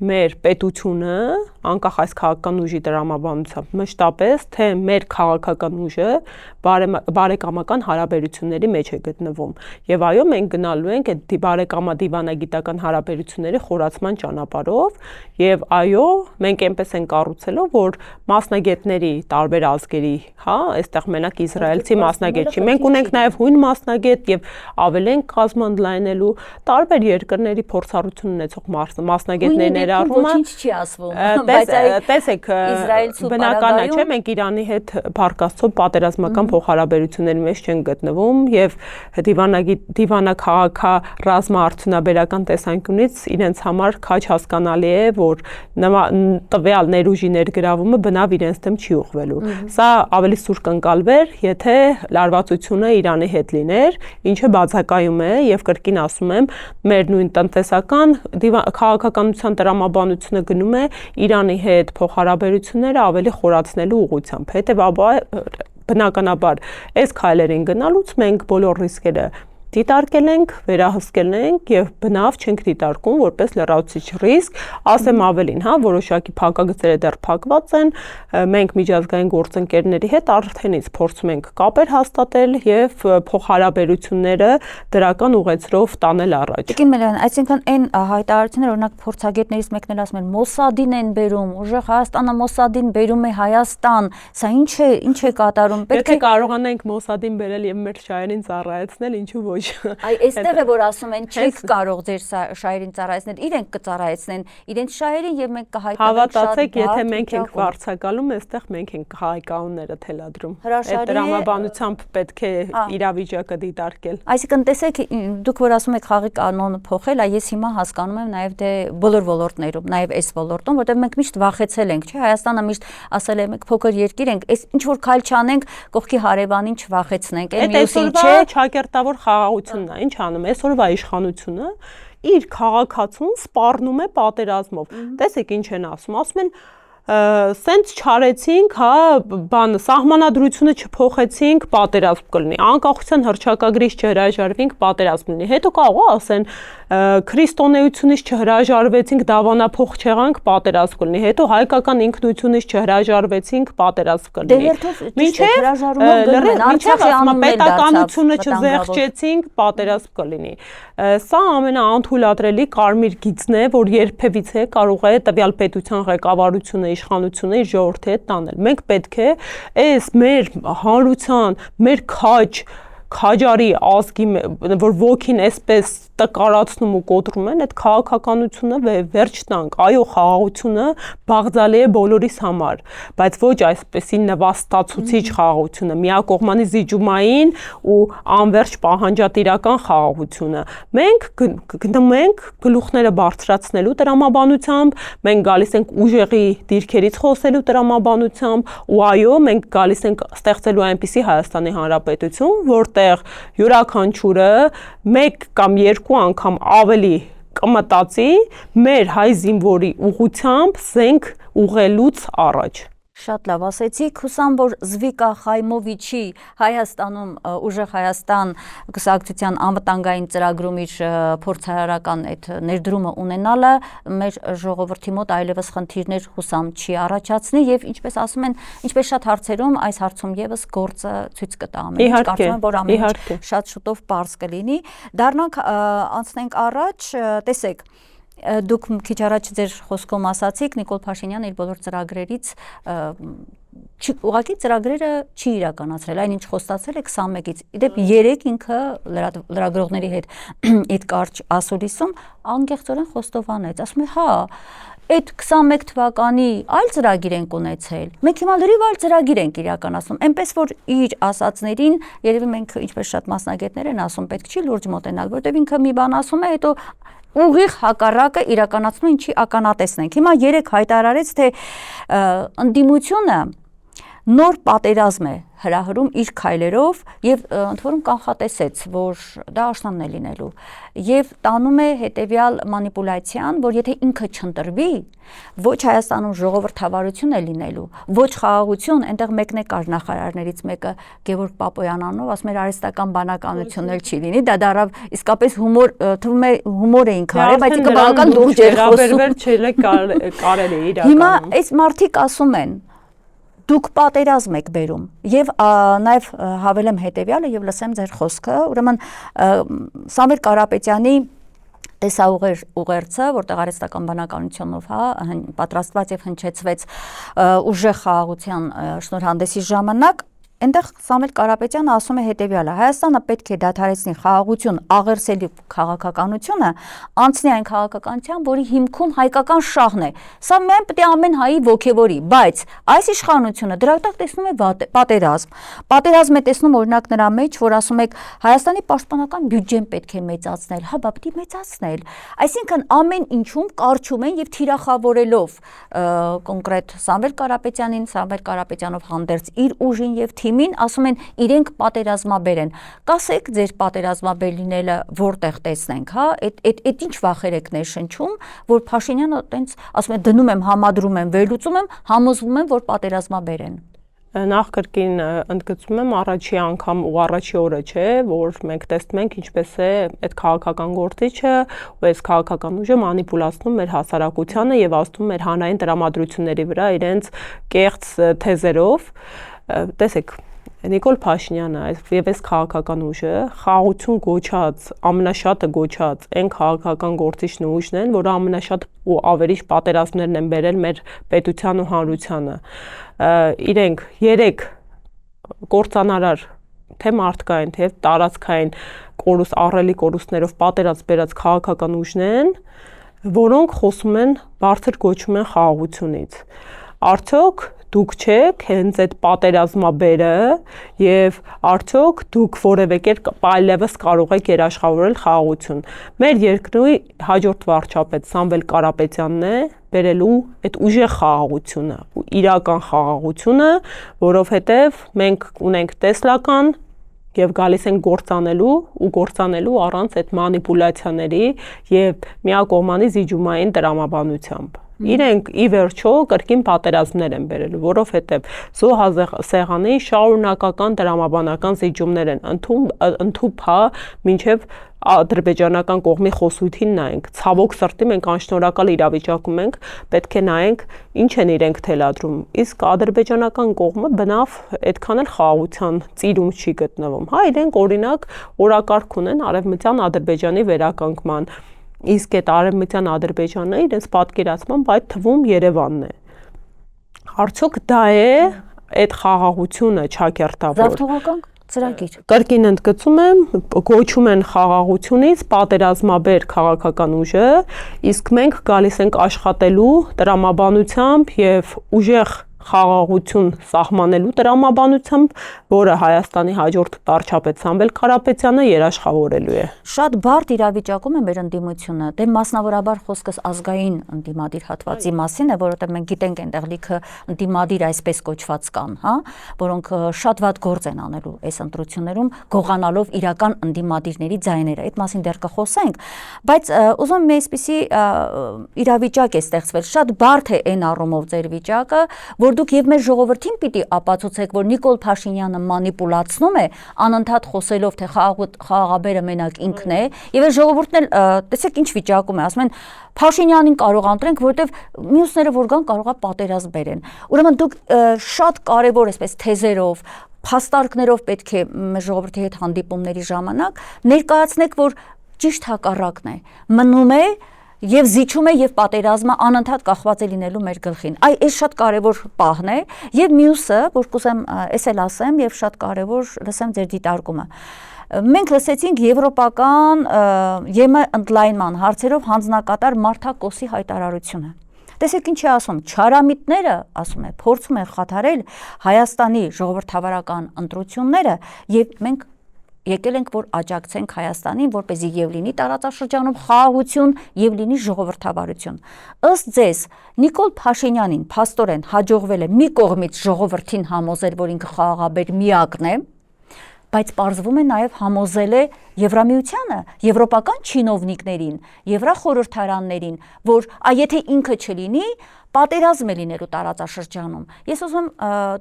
մեր պետությունը, անկախ այս քաղաքական ուժի տրամաբանությամբ, մշտապես թե մեր քաղաքական ուժը բարեկամական հարաբերությունների մեջ է գտնվում։ Եվ այո, մենք գնալու ենք այդ բարեկամադիվանագիտական հարաբերությունների խորացման ճանապարհով, եւ այո, մենք այնպես ենք կառուցելով, որ մասնագետների տարբեր ազգերի, հա, այստեղ մենակ իսրայելցի մասնագետ չի, մենք ունենք նաեւ հույն մասնագետ եւ ավել ենք կազմընդլայնելու տարբեր երկրների փորձառություն ունեցող մասնագետների ներառումը։ Ոչինչ չի ասվում։ տեսեք, բնական է, չէ՞, մենք Իրանի հետ բարգաստով պատերազմական փոխհարաբերությունների մեջ չենք գտնվում եւ դիվանաքաղաքարազմաարդյունաբերական տեսանկյունից իրենց համար քաջ հասկանալի է, որ տվյալ ներուժի ներգրավումը բնավ իրենց դեմ չի ուղղվելու։ Սա ավելի սուր կընկալվեր, եթե լարվածությունը Իրանի հետ լիներ, ինչը բացակայում է եւ կրկին ասում եմ, մեր նույն տնտեսական քաղաքականության տրամաբանությունը գնում է Իրանի հետ փոխհարաբերությունները ավելի խորացնելու ուղղությամբ։ Հետեւաբար բնականաբար այս քայլերին գնալուց մենք բոլոր ռիսկերը դիտարկել ենք, վերահսկել ենք եւ բնավ չենք դիտարկում որպես լրացուցիչ ռիսկ, ասեմ ավելին, հա, որոշակի փակագծերը դեռ փակված են, մենք միջազգային գործընկերների հետ արդենից փորձում ենք կապեր հաստատել եւ փոխհարաբերությունները դրական ուղեցրով տանել առաջ։ Տիկին Մելյան, այսինքն այն հայտարարությունները, օրինակ փորձագետներից մեկն էլ ասում են, Մոսադին են բերում, ուժեղ Հայաստանը Մոսադին բերում է Հայաստան, սա ինչ է կատարում։ Եթե կարողանանք Մոսադին բերել եւ մեր շահերին ծառայեցնել, ինչու ոչ։ Այ այստեղ է որ ասում են չեք կարող ձեր շահերին ծառայեցնել, իրենք կծառայեցնեն իրենց շահերին եւ մենք կհայտանանք շատ։ Հավատացեք, եթե մենք ենք վարձակալում, այստեղ մենք ենք հայկականները թելադրում։ Այդ տրամաբանությամբ պետք է իրավիճակը դիտարկել։ Այսինքն տեսեք, դուք որ ասում եք խաղի կանոնը փոխել, ես հիմա հասկանում եմ նաեւ դե բոլոր ոլորտներում, նաեւ այս ոլորտում, որտեղ մենք միշտ վախեցել ենք, չէ՞, Հայաստանը միշտ ասել է մենք փոքր երկիր ենք, այս ինչ որ քայլ չանենք, կողքի հարևանին չվախեցնենք, այն մյուսին չէ։ Չակերտավոր խաղաղությունն է, ինչ անում է, այսօրվա իշխանությունը իր քաղաքացուն սպառնում է պատերազմով։ Տեսեք ինչ են ասում են սենց չարեցինք, հա, բանը սահմանադրությունը չփոխեցինք, պատերազմ կլինի, անկախության հռչակագրից չհրաժարվենք, պատերազմ կլինի։ Հետո կարող է ասեն քրիստոնեությունից չհրաժարվեցինք, դավանափոխ չեղանք, պատերազմ կլինի։ Հետո հայկական ինքնությունից չհրաժարվեցինք, պատերազմ կլինի։ Պետականությունը չզեղչեցինք, պատերազմ կլինի։ Սա ամենաանթույլատրելի կարմիր գիծն է, որ երբևիցե կարող է տվյալ պետության ղեկավարությունը իշխանությունը իր ժողովրդի հետ տանել։ Մենք պետք է այս մեր հանրության, մեր քաջարի ազգի, որ ոգին այսպես տկարացնում ու կոտրում են, այդ քաղաքականությունը վերջ տանք։ Այո, խաղաղությունը բաղձալի է բոլորիս համար, բայց ոչ այսպեսի նվաստացուցիչ խաղաղությունը, միակողմանի զիջումային ու անverջ պահանջատիրական խաղաղությունը։ Մենք գնում ենք գլուխները բարձրացնելու տրամաբանությամբ, մենք գալիս ենք ուժեղի դիրքերից խոսելու տրամաբանությամբ, ու այո, մենք գալիս ենք ստեղծելու այնպիսի Հայաստանի Հանրապետություն, որտեղ յուրաքանչյուրը մեկ կամ երկու անգամ ավելի կմտածի մեր հայ զինվորի ուղղությամբ զենք ուղղելուց առաջ։ Շատ լավ ասեցիք, հուսամ, որ Զվիկա Խայմովիչի Հայաստանում ուժեղ Հայաստան կուսակցության անվտանգային ծրագրում իր փորձարարական այդ ներդրումը ունենալը մեր ժողովրդի մոտ այլևս խնդիրներ հուսամ չի առաջացնի եւ ինչպես ասում են, ինչպես շատ հարցերում այս հարցում եւս գործը ցույց կտա ամեն ինչ, կարծում եմ, որ ամեն ինչ շատ շուտով པարզ կլինի։ Դառնանք անցնենք առաջ, տեսեք Դուք քիչ առաջ ձեր խոսքով ասացիք Նիկոլ Փաշինյանը իր բոլոր ծրագրերից ուղղակի ծրագրերը չի իրականացրել, այնինչ խոստացել է 21-ից։ Իդեպ 3 ինքը լրագրողների հետ այդ կարճ ասուլիսում անկեղծորեն խոստովանեց, ասում է, հա, այդ 21 թվականի այլ ծրագիր ենք ունեցել, մենք հիմա լրիվ այլ ծրագիր ենք իրականացնում, այնպես որ իր ասածներին երևի մենք ինչպես շատ մասնագետներ են ասում, պետք չի լուրջ մոտենալ, որտեղ ինքը մի բան ասում է, հետո ուղիղ հակառակը իրականացնում ինչի ականատեսն ենք։ Հիմա 3 հայտարարեց, թե ընդդիմությունը նոր պատերազմ է հրահրում իր քայլերով եւ ընդ որում կանխատեսեց, որ դա աշնանն է լինելու եւ տանում է հետեւյալ մանիպուլյացիան, որ եթե ինքը չընտրվի, ոչ Հայաստանում ժողովրդավարություն է լինելու, ոչ խաղաղություն, այնտեղ մեկն է կար նախարարներից մեկը Գևորգ Պապոյանանով, ասում էր արհեստական բանականություն էլ չի լինի, դա դարավ իսկապես հումոր, թվում է հումոր էին քարե, բայց ինքը բավական լուրջ էր խոսում։ Հիմա այս մարդիկ ասում են Դուք պատերազմ եք բերում եւ նաեւ հավելեմ հետեւյալը եւ լսեմ ձեր խոսքը, ուրեմն Սամվել Կարապետյանի տեսաուղերձը, որտեղ արհեստական բանականությունով պատրաստված եւ հնչեցվեց ուժեղ խաղաղության շնորհանդեսի ժամանակ, այնտեղ Սամվել Կարապետյանը ասում է հետևյալը. Հայաստանը պետք է դադարեցնի խաղաղություն, աղերսելի քաղաքականությունը, անցնի այն քաղաքականության, որի հիմքում հայկական շահն է։ Սա միայն պետք է ամեն հայի ոգևորի, բայց այս իշխանությունը դրա տակ տեսնում է պատերազմ։ Պատերազմ է տեսնում օրինակ նրա մեջ, որ ասում եք Հայաստանի պաշտպանական բյուջեն պետք է մեծացնել, հա, բա պետք է մեծացնել։ Այսինքն ամեն ինչում կարճում են եւ թիրախավորելով կոնկրետ Սամվել Կարապետյանին, Սամվել Կարապետյանով հանդերձ իր ուժին եւ թիմին, ասում են իրենք պատերազմաբեր են։ Կասեք ձեր պատերազմաբեր լինելը որտեղ տեսնենք, հա, այդ ինչ վախեր եք ներշնչում, որ Փաշինյանը տենց ասում է դնում եմ, համադրում եմ, վերլուծում եմ, համոզվում եմ, որ պատերազմաբեր են։ Նախ կրկին ընդգծում եմ առաջի անգամ ու առաջի օրը չէ, որ մենք տեսնում ենք ինչպես է այդ քաղաքական գործիչը ու այս քաղաքական ուժը մանիպուլացնում մեր հասարակությանը եւ ազդում մեր հանրային տրամադրությունների վրա իրենց կեղծ թեզերով։ Տեսեք, Նիկոլ Փաշինյանը եւ այս քաղաքական ուժը խաղաղություն գոչած, ամենաշատը գոչած այն քաղաքական գործիչն ու ուժն են, որ ամենաշատ ու ավերիչ պատերազմներն են բերել մեր պետության ու հանրությանը։ Իրենք 3 կործանարար թե մարդկային, թե տարածքային առելի կորուստներով պատերազմ բերած քաղաքական ուժն են, որոնք խոսում են բարձր գոչում են խաղաղությունից։ Արդյոք դուք չեք հենց այդ պատերազմաբերը եւ արդյոք դուք որևէ կերպ այլևս կարող եք երաշխավորել խաղաղություն։ Մեր երկրի հաջորդ վարչապետ Սամվել Կարապետյանն է բերելու այդ ուժեղ խաղաղությունը ու իրական խաղաղությունը, որովհետեւ մենք ունենք տեսլական եւ գալիս են գործանելու առանց այդ մանիպուլյացիաների եւ միակողմանի զիջումային տրամաբանությամբ։ Իրենք ի վերջո կրկին պատերազմներ են բերելու, որովհետև զոհասեղանի շարունակական տրամաբանական զիջումներ են ընդհուպ հա մինչև ադրբեջանական կողմի խոսույթին նայենք։ Ցավոք սրտի մենք անշնորհակալ իրավիճակում ենք, պետք է նայենք ինչ են իրենք թելադրում։ Իսկ ադրբեջանական կողմը բնավ այդքան էլ խաղաղության ծիրում չի գտնվում։ Հա, իրենք օրինակ օրակարգ ունեն Արևմտյան Ադրբեջանի վերականգնման։ Իսկ այդ Արևմտյան Ադրբեջանը իրենց պատկերացմամբ այդ թվում Երևանն է։ Արդյոք դա է այդ խաղաղությունը չակերտավոր։ Զավթողական ծրագիր։ Կրկին ընդգծում եմ, գոչում են խաղաղությունից պատերազմաբեր քաղաքական ուժը, իսկ մենք գալիս ենք աշխատելու տրամաբանությամբ եւ ուժեղ խաղաղություն սահմանելու տրամաբանությամբ, որը Հայաստանի հաջորդ վարչապետ Սամվել Կարապետյանը երաշխավորելու է։ Շատ բարդ իրավիճակում է մեր ընդդիմությունը, դե մասնավորաբար խոսքս ազգային ընդդիմադիր հատվածի մասին է, որովհետև մենք գիտենք այնտեղ լիքը ընդդիմադիր այսպես կոչված կան, հա, որոնք շատ վատ գործ են անելու այս ընտրություններում, գողանալով իրական ընդդիմադիրների ձայները։ Այդ մասին դեռ կխոսենք, բայց ուզում եմ այսպիսի իրավիճակ է ստեղծվել, շատ բարդ է այն առումով ձեր վիճակը, որ դուք եւ մեր ժողովրդին պիտի ապացուցեք, որ Նիկոլ Փաշինյանը մանիպուլացնում է, անընդհատ խոսելով, թե խաղաղաբերը մենակ ինքն է, եւ այս ժողովուրդն էլ տեսեք ինչ վիճակում է, ասում են Փաշինյանին կարող անտրենք, որովհետեւ մյուսները որ գան կարող է պատերազմ բերեն։ Ուրեմն դուք շատ կարեւոր այսպես թեզերով, փաստարկներով պետք է մեր ժողովրդի հետ հանդիպումների ժամանակ ներկայացնեք, որ ճիշտ հակառակն է։ Մնում է եւ զիջում է եւ պատերազմը անընդհատ կախված է լինելու մեր գլխին։ Այս շատ կարեւոր պահն է եւ մյուսը, որ կուզեմ էս էլ ասեմ եւ շատ կարեւոր լսեմ ձեր դիտարկումը։ Մենք լսեցինք եվրոպական ԵՄ ընդլայնման հարցերով հանձնակատար Մարթա Կոսի հայտարարությունը։ Տեսեք ինչ է ասում, չարամիտները, ասում է, փորձում են խաթարել Հայաստանի ժողովրդավարական ընտրությունները եւ մենք եկել ենք, որ աջակցենք Հայաստանին, որպեսզի եւ լինի տարածաշրջանում խաղաղություն եւ լինի ժողովրդավարություն։ Ըստ ձեզ, Նիկոլ Փաշինյանին փաստորեն հաջողվել է մի կողմից ժողովրդին համոզել, որ ինքը խաղաղաբեր միակն է, բայց պարզվում է նաև համոզել է Եվրամիությանը, եվրոպական չինովնիկներին, եվրախորհրդարաններին, որ եթե ինքը չլինի, պատերազմ է լինելու տարածաշրջանում։ Ես ուզում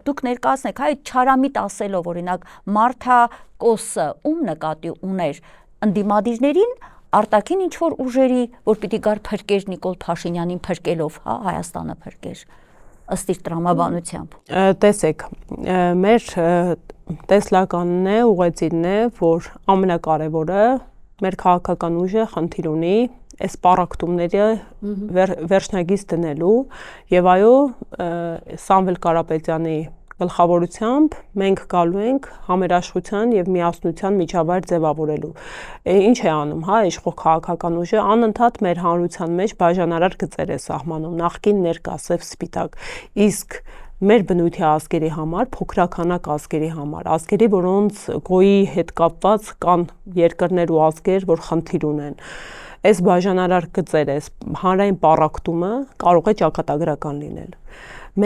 դուք ներկայացնեք, հայ չարամիտ ասելով, օրինակ Մարթա Կոսը ում նկատի ուներ ընդդիմադիրներին, արտաքին ինչ որ ուժերի, որ պիտի գար փրկեր Նիկոլ Փաշինյանին փրկելով, հա, Հայաստանը փրկեր ըստ իր տրամաբանությամբ։ Տեսեք, մեր տեսլականն է, ուղղությունն է, որ ամենակարևորը մեր քաղաքական ուժը խնդիր ունի այս պարակտումները վերջնագիծ դնելու եւ այո Սամվել Կարապետյանի գլխավորությամբ մենք գալու ենք համերաշխության եւ միասնության միջավայր ձևավորելու։ Ինչ է անում, հա, իշխող քաղաքական ուժը անընդհատ մեր հանրության մեջ բաժանարար գծեր է սահմանում, նախկին, ներկա, սև, սպիտակ։ Իսկ մեր բնույթի ազգերի համար, փոքրականակ ազգերի համար, ազգերի, որոնց գոյի հետ կապված կան երկրներ ու ազգեր, որ խնդիր ունեն։ Այս բաժանարար գծերը, այս հանրային պառակտումը կարող է ճակատագրական լինել։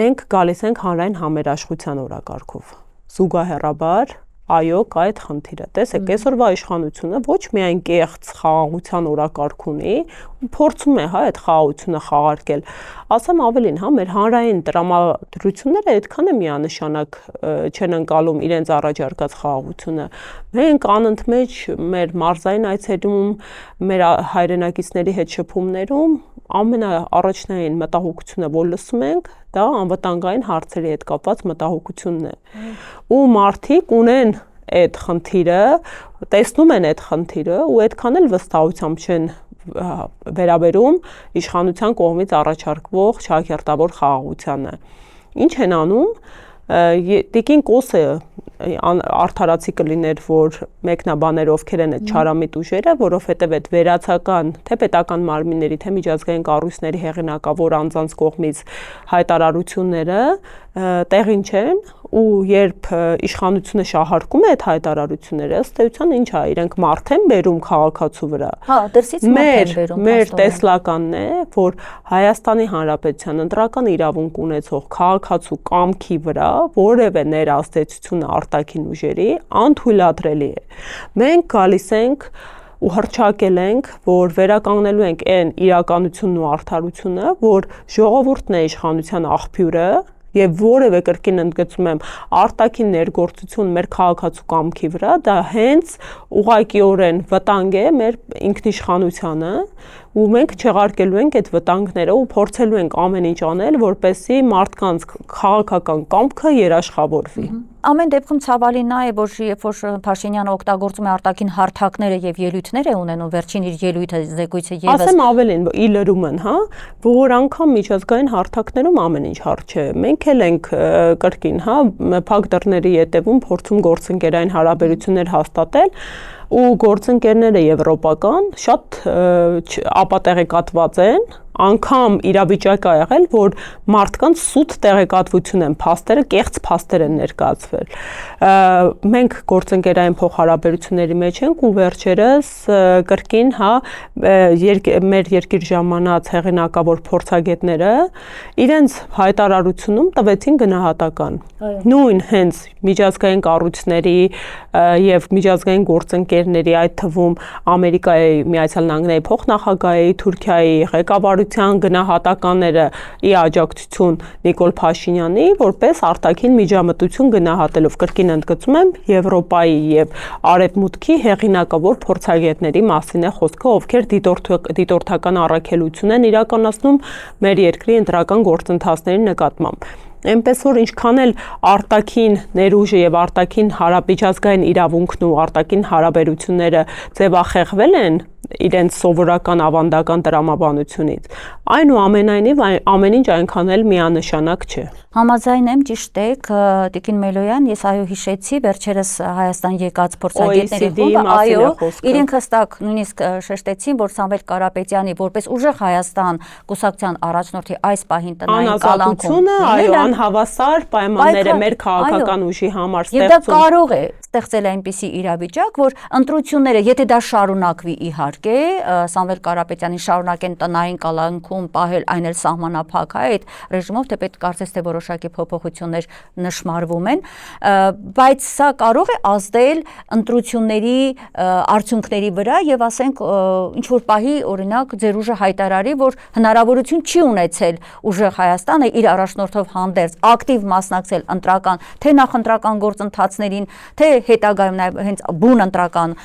Մենք գալիս ենք հանրային համերաշխության օրակարգով։ Զուգահեռաբար այո, կա այդ խնդիրը։ Տեսեք, այսօրվա իշխանությունը ոչ միայն կեղծ խաղաղության օրակարգ ունի, փորձում է, հա, այդ խաղաղությունը խաղարկել։ Ասեմ ավելին, հա, մեր հանրային տրամադրությունները այդքան է միանշանակ չեն ընկալում իրենց առաջարկած խաղաղությունը։ Մենք անընդմեջ մեր մարզային այցերում, մեր հայրենակիցների հետ շփումներում ամենաառաջնային մտահոգությունը, որ լսում ենք, դա անվտանգային հարցերի հետ կապված մտահոգությունն է։ Ու մարդիկ ունեն այդ խնդիրը, տեսնում են այդ խնդիրը ու այդքան էլ վստահությամբ չեն վերաբերում իշխանության կողմից առաջարկվող շահերթավոր խաղաղությանը։ Ինչ են անում։ Տիկին Կոսը արդարացի կլիներ, որ մեկնաբաներ ովքեր են այդ չարամիտ ուժերը, որովհետև այդ վերացական թե պետական մարմինների, թե միջազգային կառույցների հեղինակավոր անձանց կողմից հայտարարությունները տեղին չեն ու երբ իշխանությունը շահարկում է այդ հայտարարությունները, ըստ էության ինչ է, իրենք մարդ են բերում քաղաքացու վրա։ Հա, դրսից մարդ են բերում։ Մեր տեսլականն է, որ Հայաստանի Հանրապետության ընտրական իրավունք ունեցող քաղաքացու կամքի վրա որևէ ներազդեցություն արտաքին ուժերի անթույլատրելի է։ Մենք գալիս ենք ու հռչակել ենք, որ վերականգնելու ենք այն իրականությունն ու արդարությունը, որ ժողովուրդն է իշխանության աղբյուրը եւ որևէ կրկին ընդգծում եմ արտաքին ներգործություն մեր քաղաքացու կամքի վրա, դա հենց ուղղակիորեն վտանգ է մեր ինքնիշխանությանը ու մենք չեղարկելու ենք այդ վտանգները ու փորձելու ենք ամեն ինչ անել, որպեսզի մարդկանց քաղաքական կամքը երաշխավորվի։ Ամեն դեպքում ցավալին նա է, որ երբ որ Փաշինյանը օգտագործում է արտաքին հարթակները եւ ելույթներ է ունենում, վերջին իր ելույթը զեկույցը եւս։ Ասեմ ավելին, ի լրումն, հա, որ անգամ միջազգային հարթակներում ամեն ինչ հարց չէ։ Մենք էլ ենք կրկին, հա, փակ դռների ետևում փորձում գործընկերային հարաբերություններ հաստատել ու գործընկերները եվրոպական շատ ապատեղեկատված են, անգամ իրավիճակ է եղել, որ մարդկանց սուտ տեղեկատվություն են, փաստերը, կեղծ փաստեր են ներկայացվել։ Մենք գործընկերային փոխհարաբերությունների մեջ ենք ու վերջերս կրկին, հա, մեր երկիր ժամանած հեղինակավոր փորձագետները իրենց հայտարարությունում տվեցին գնահատական։ Նույն հենց միջազգային կառույցների եւ միջազգային գործընկերների, այդ թվում Ամերիկայի Միացյալ Նահանգների փոխնախագահի, Թուրքիայի ղեկավարության գնահատականները ի աջակցություն Նիկոլ Փաշինյանի, որպես արտաքին միջամտություն գնահատելով, կրկին ընդգծում եմ, Եվրոպայի եւ Արևմուտքի հեղինակավոր փորձագետների մասին է խոսքը, ովքեր դիտորդական առաքելություն են իրականացնում մեր երկրի ընտրական գործընթացների նկատմամբ։ Այնպես որ ինչքան էլ արտաքին ներուժը եւ արտաքին միջազգային իրավունքն ու արտաքին հարաբերությունները ձևախեղվել են իրենց սովորական ավանդական տրամաբանությունից, այնուամենայնիվ ամեն ինչ այնքան էլ միանշանակ չէ։ Համաձայն եմ, ճիշտ եք, Տիկին Մելոյան, ես այո հիշեցի վերջերս Հայաստան եկած փորձագետների խումբը, այո, իրենք հստակ նույնիսկ շեշտեցին, որ Սամվել Կարապետյանի որպես ուժեղ Հայաստան կուսակցության առաջնորդի այս պահին տնային կալանքում, այո, անհավասար պայմաններ է մեր քաղաքական ուժի համար ստեղծում։ Եվ դա կարող է ստեղծել այնպիսի իրավիճակ, որ ընտրությունները, եթե դա շարունակվի իհարկե, Սամվել Կարապետյանին շարունակեն տնային կալանքում պահել, այն էլ սահմանափակ այդ ռեժիմով, թեպետ կարծես թե որոշակի փոփոխություններ նշмарվում են, բայց սա կարող է ազդել ընտրությունների արդյունքների վրա եւ ասենք ինչ որ պահի օրինակ ձեր ուժը հայտարարի, որ հնարավորություն չի ունեցել ուժեղ Հայաստանը իր առաջնորդով հանդերձ ակտիվ մասնակցել ընտրական թե նախընտրական գործընթացներին, թե հետագայում նաև հենց բուն ընտրական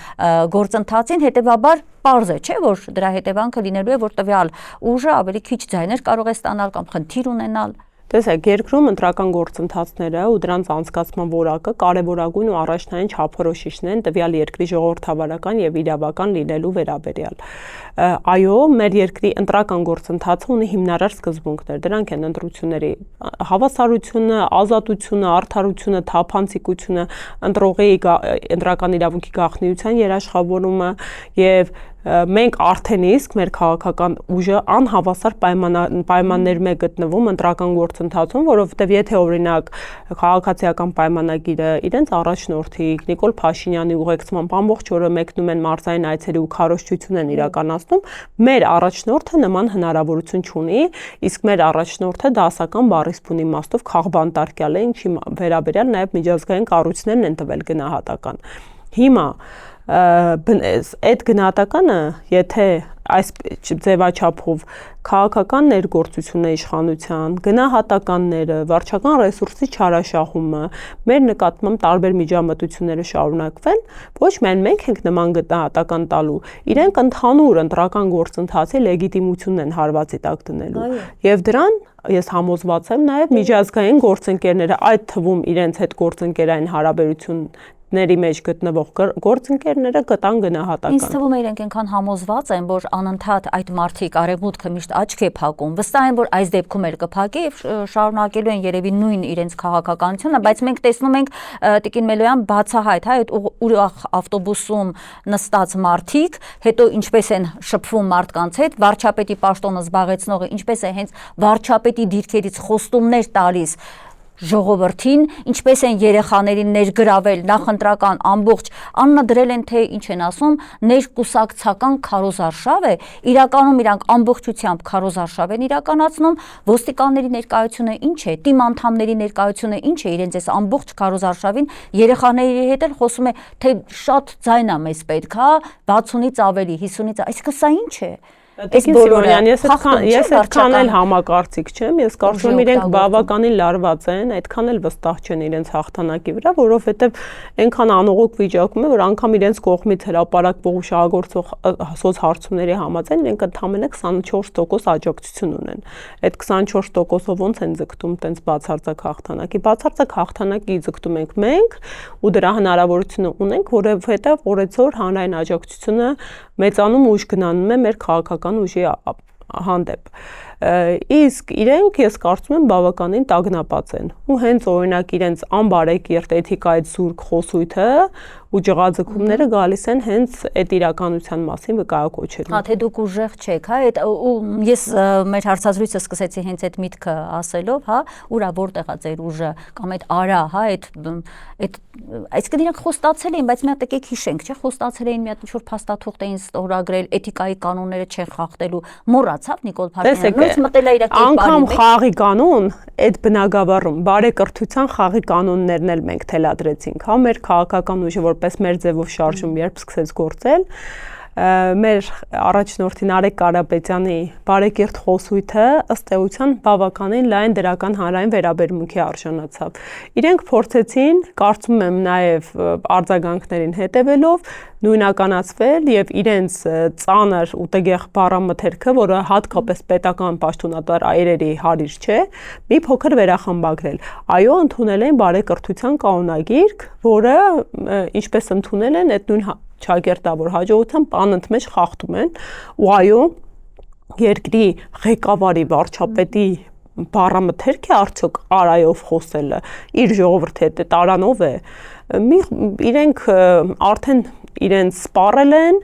գործընթացին, հետեւաբար պարզ է, չէ, որ դրա հետևանքը լինելու է, որ տվյալ ուժը ավելի քիչ ձայներ կարող է ստանալ կամ խնդիր ունենալ։ Տեսեք, երկրում ընտրական գործընթացները ու դրանց անցկացման որակը կարևորագույն ու առաջնային չափորոշիչն են տվյալ երկրի ժողովրդավարական եւ իրավական լինելու վերաբերյալ։ Այո, մեր երկրի ընտրական գործընթացը ունի հիմնարար սկզբունքներ։ Դրանք են ընտրությունների հավասարությունը, ազատությունը, արդարությունը, թափանցիկությունը, ընտրողի ընտրական իրավունքի գաղտնիության երաշխավորումը եւ մենք արդեն իսկ մեր քաղաքական ուժը անհավասար պայմաններում է գտնվում ընտրական գործընթացում, որովհետև եթե օրինակ քաղաքացիական պայմանագիրը իրենց առաջնորդի Նիկոլ Փաշինյանի ուղեկցմամբ ամբողջ օրը մեկնում են մարզային այցերի ու քարոզչություն են իրականացնում, մեր առաջնորդը նման հնարավորություն չունի, իսկ մեր առաջնորդը դասական բառիսփուն իմաստով քաղբանտարկյալ է, ինչի վերաբերյալ նաև միջազգային կառույցներն են տվել գնահատական։ Հիմա այդ գնահատականը, եթե այս ձևաչափով քաղաքական ներգործությունը իշխանության, գնահատականները, վարչական ռեսուրսի չարաշահումը, մեր նկատմամբ տարբեր միջամտությունները շարունակվեն, ոչ միայն մենք ենք նման գնահատական տալու, իրենք ընդհանուր ընտրական գործընթացի լեգիտիմությունն են հարվածի տակ դնելու։ Եվ դրան ես համոզված եմ նաև միջազգային գործընկերները, այդ թվում իրենց հետ գործընկերային հարաբերությունների մեջ գտնվող գործընկերները կտան գնահատական։ Ինձ թվում է իրենք այնքան համոզված են, որ անընդհատ այդ մարդիկ արևմուտքը միշտ աչք է փակում, վստահ են, որ այս դեպքում էլ կփակի եւ շարունակելու են երևի նույն իրենց քաղաքականությունը, բայց մենք տեսնում ենք Տիկին Մելոյան բացահայտ, հա, այդ ուրախ ավտոբուսում նստած մարդիկ, հետո ինչպես են շփվում մարդկանց հետ, վարչապետի պաշտոնը զբաղեցնողը ինչպես է հենց վարչապետի դիրքերից խոստումներ տալիս ժողովրդին, ինչպես են երեխաներին ներգրավել նախընտրական ամբողջ Աննա դրել են թե ինչ են ասում ներկուսակցական քարոզարշավ է, իրականում իրանք ամբողջությամբ քարոզարշավ են իրականացնում, ոստիկանների ներկայությունը ինչ է, թիմ անդամների ներկայությունը ինչ է իրենց այս ամբողջ քարոզարշավին, երեխաների հետ էլ խոսում է թե շատ ձայն է մեզ պետք, հա, 60-ից ավելի, 50-ից, այսինքն սա ինչ է։ Սիմոնյան, ես այդքան էլ համակարծիք չեմ, ես կարծում եմ իրենք բավականին լարված են, այդքան էլ վստահ չեն իրենց հաղթանակի վրա, որովհետև այնքան անողոք վիճակում է, որ անգամ իրենց կողմից հրապարակվող ու շահագործող սոցհարցումների համաձայն իրենք ընդամենը 24% աջակցություն ունեն։ Այդ 24%-ով ոնց են ձգտում տենց բացարձակ հաղթանակի։ Բացարձակ հաղթանակի ձգտում ենք մենք ու դրա հնարավորությունը ունենք, որովհետև օրեցօր հանրային աջակցությունը մեծանում ու ուժ գնանում է մեր քաղաքական ուժի հանդեպ։ Իսկ իրենք ես կարծում եմ բավականին տագնապած են ու հենց օրինակ իրենց անբարեկիրթ էթիկայից զուրկ խոսույթը ու ջղաձգումները գալիս են հենց այդ իրականության մասին վկայակոչելու։ Հա, թե դուք ուժեղ չեք, հա, այդ ու ես մեր հարցազրույցը սկսեցի հենց այդ միտքը ասելով, հա, ուրա որտեղ է ձեր ուժը կամ այդ արա, հա, այդ այսինքն իրանք խոստացել էին, բայց մի հատ եկեք հիշենք, չէ, խոստացել էին մի հատ ինչ-որ փաստաթուղթ էին ստորագրել, էթիկայի կանոնները չեն խախտելու, մոռացավ Նիկոլ Փաշինյանը, նույնիսկ մտել է իր կերպարի մեջ։ Անգամ խաղի կանոն, այդ բնագավառում բարեկրթության խաղի կանոններն էլ մենք թելադրեցինք, հա, մեր քաղաքական ուժը որպես մեր ձևով շարժում երբ սկսեց գործել, մեր առաջնորդի Նարեկ Կարապետյանի բարեկիրթ խոսույթը ըստ էության բավականին լայն դրական հանրային վերաբերմունքի արժանացավ։ Իրենք փորձեցին, կարծում եմ նաև արձագանքներին հետևելով, նույնականացվել եւ իրենց ծանր ու տգեղ բառամթերքը, որը հատկապես պետական պաշտոնատար այրերի հարիր չէ, մի փոքր վերախմբագրել։ Այո, ընդունել են բարեկրթության կանոնագիրք, որը ինչպես ընդունել են, այդ նույն ճակերտավոր հաջողությամբ անընդմեջ խախտում են ու այո երկրի ղեկավարի վարչապետի բառամթերք է արդյոք արայով խոսելը իր ժողովրդի հետ տարանով է իրենք արդեն իրենց սպառել են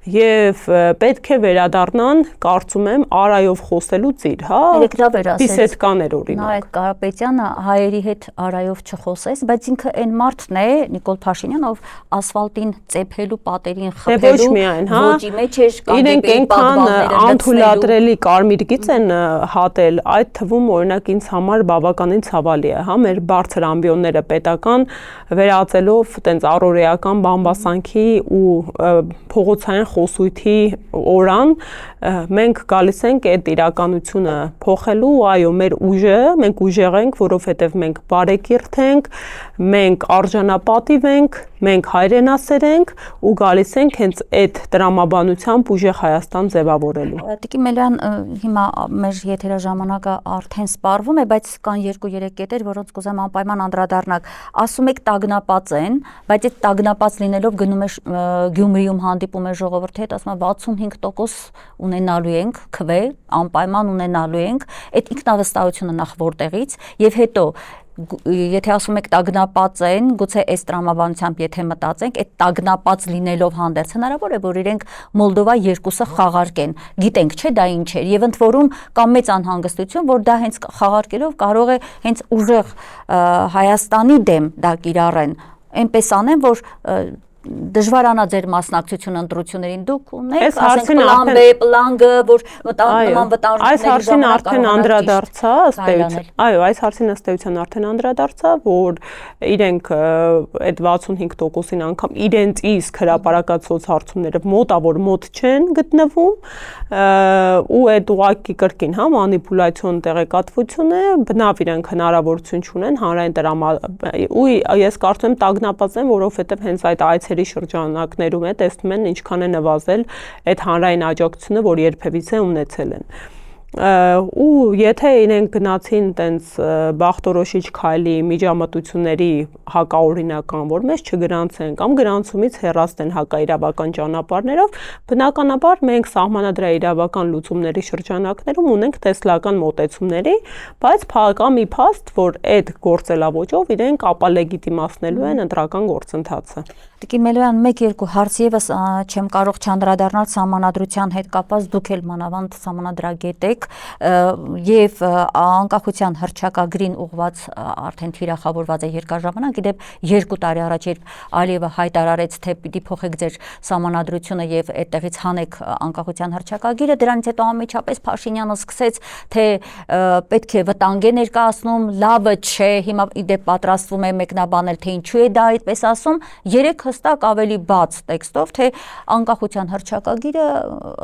եւ պետք է վերադառնան, կարծում եմ, արայով խոսելու ծիր, հա, բիսեդկաներ օրինակ։ Նարեկ Կարապետյանը հայերի հետ արայով չխոսես, բայց ինքը այն մարդն է, Նիկոլ Փաշինյանը, ով ասֆալտին ծեփելու, պատերին խփելու, ոճի մեջ էր կամ իրենք այնքան անթույլատրելի կարմիր գիծ են հատել, այդ թվում օրինակ ինձ համար բավականին ցավալի է, հա, մեր բարձր ամբիոնները պետական վերածելով տենց առօրեական բամբասանքի ու փողոցային խոսույթի օրան մենք գալիս ենք այդ իրականությունը փոխելու, այո, մեր ուժը, մենք ուժեղ ենք, որովհետև մենք բարեկիրթ ենք, մենք արժանապատիվ ենք մենք հայրենասեր ենք ու գալիս ենք հենց այդ տրամաբանությամբ ուժեղ Հայաստան ձևավորելու։ Տիկին Մելյան, հիմա մեր եթերաժամանակը արդեն սպառվում է, բայց կան 2-3 կետեր, որոնց կուզեմ անպայման անդրադառնալ։ Ասում եք տագնապած են, բայց այդ տագնապած լինելով գնում է Գյումրիում հանդիպում է ժողովրդի հետ, ասում է 65% ունենալու ենք քվե, անպայման ունենալու ենք։ Այդ ինքնավստահությունը նախ որտեղից եւ հետո եթե ասում եք տագնապած են, գուցե այս տրամաբանությամբ եթե մտածենք, այդ տագնապած լինելով հանդերձ հնարավոր է, որ իրենք Մոլդովա երկուսը խաղարկեն։ Գիտենք, չէ, դա ինչ է, եւ ընդ որում կա մեծ անհանգստություն, որ դա հենց խաղարկելով կարող է հենց ուժեղ Հայաստանի դեմ դա կիրառեն։ Այնպես անեն, որ դժվարանա ձեր մասնակցությունը ընտրություններին դուք ունեք, ասենք պլան B, պլան G, որ նման վտանգությունների ժամանակ արդեն անդրադարձա, ըստ էության։ Այո, այս հարցին ըստ էության արդեն անդրադարձա, որ իրենք այդ 65%-ին անգամ իրենց իսկ հրապարակած սոցհարցումները մոտավոր մոտ չեն գտնվում, ու այդ ուղղակի կրկին, հա, մանիպուլյացիոն տեղեկատվություն է, բնավ իրենք հնարավորություն չունեն հանրային ու ես կարծում եմ տագնապած են, որովհետև հենց այդ այցերի շրջանակներում է տեսնում են ինչքան է նվազել այդ հանրային աջակցությունը, որ երբևիցե ունեցել են։ Ու եթե իրենք գնացին տենց բախտորոշիչ քայլի միջամտությունների հակաօրինական, որ մեզ չգրանցեն կամ գրանցումից հեռացնեն հակաիրավական ճանապարհներով, բնականաբար մենք սահմանադրաիրավական լուծումների շրջանակներում ունենք տեսլական մոտեցումների, բայց կա մի փաստ, որ այդ գործելավոճով իրենք ապալեգիտիմացնելու են ընտրական գործընթացը։ Տիկին Մելյան, 1-2 հարց եւս չեմ կարող չանդրադառնալ սահմանադրության հետ կապված, դուք էլ մանավանդ սահմանադրագետ եք եւ անկախության հռչակագրին ուղված արդեն թիրախավորված է երկար ժամանակ, իդեպ 2 տարի առաջ երբ Ալիևը հայտարարեց, թե պիտի փոխեք ձեր սահմանադրությունը եւ այդտեղից հանեք անկախության հռչակագիրը, դրանից հետո անմիջապես Փաշինյանը սկսեց, թե պետք է վտանգ է ներկայացնում, լավը չէ, հիմա իդեպ պատրաստվում է մեկնաբանել, թե ինչու է դա այդպես ասում, 3 հստակ ավելի բաց տեքստով, թե անկախության հռչակագիրը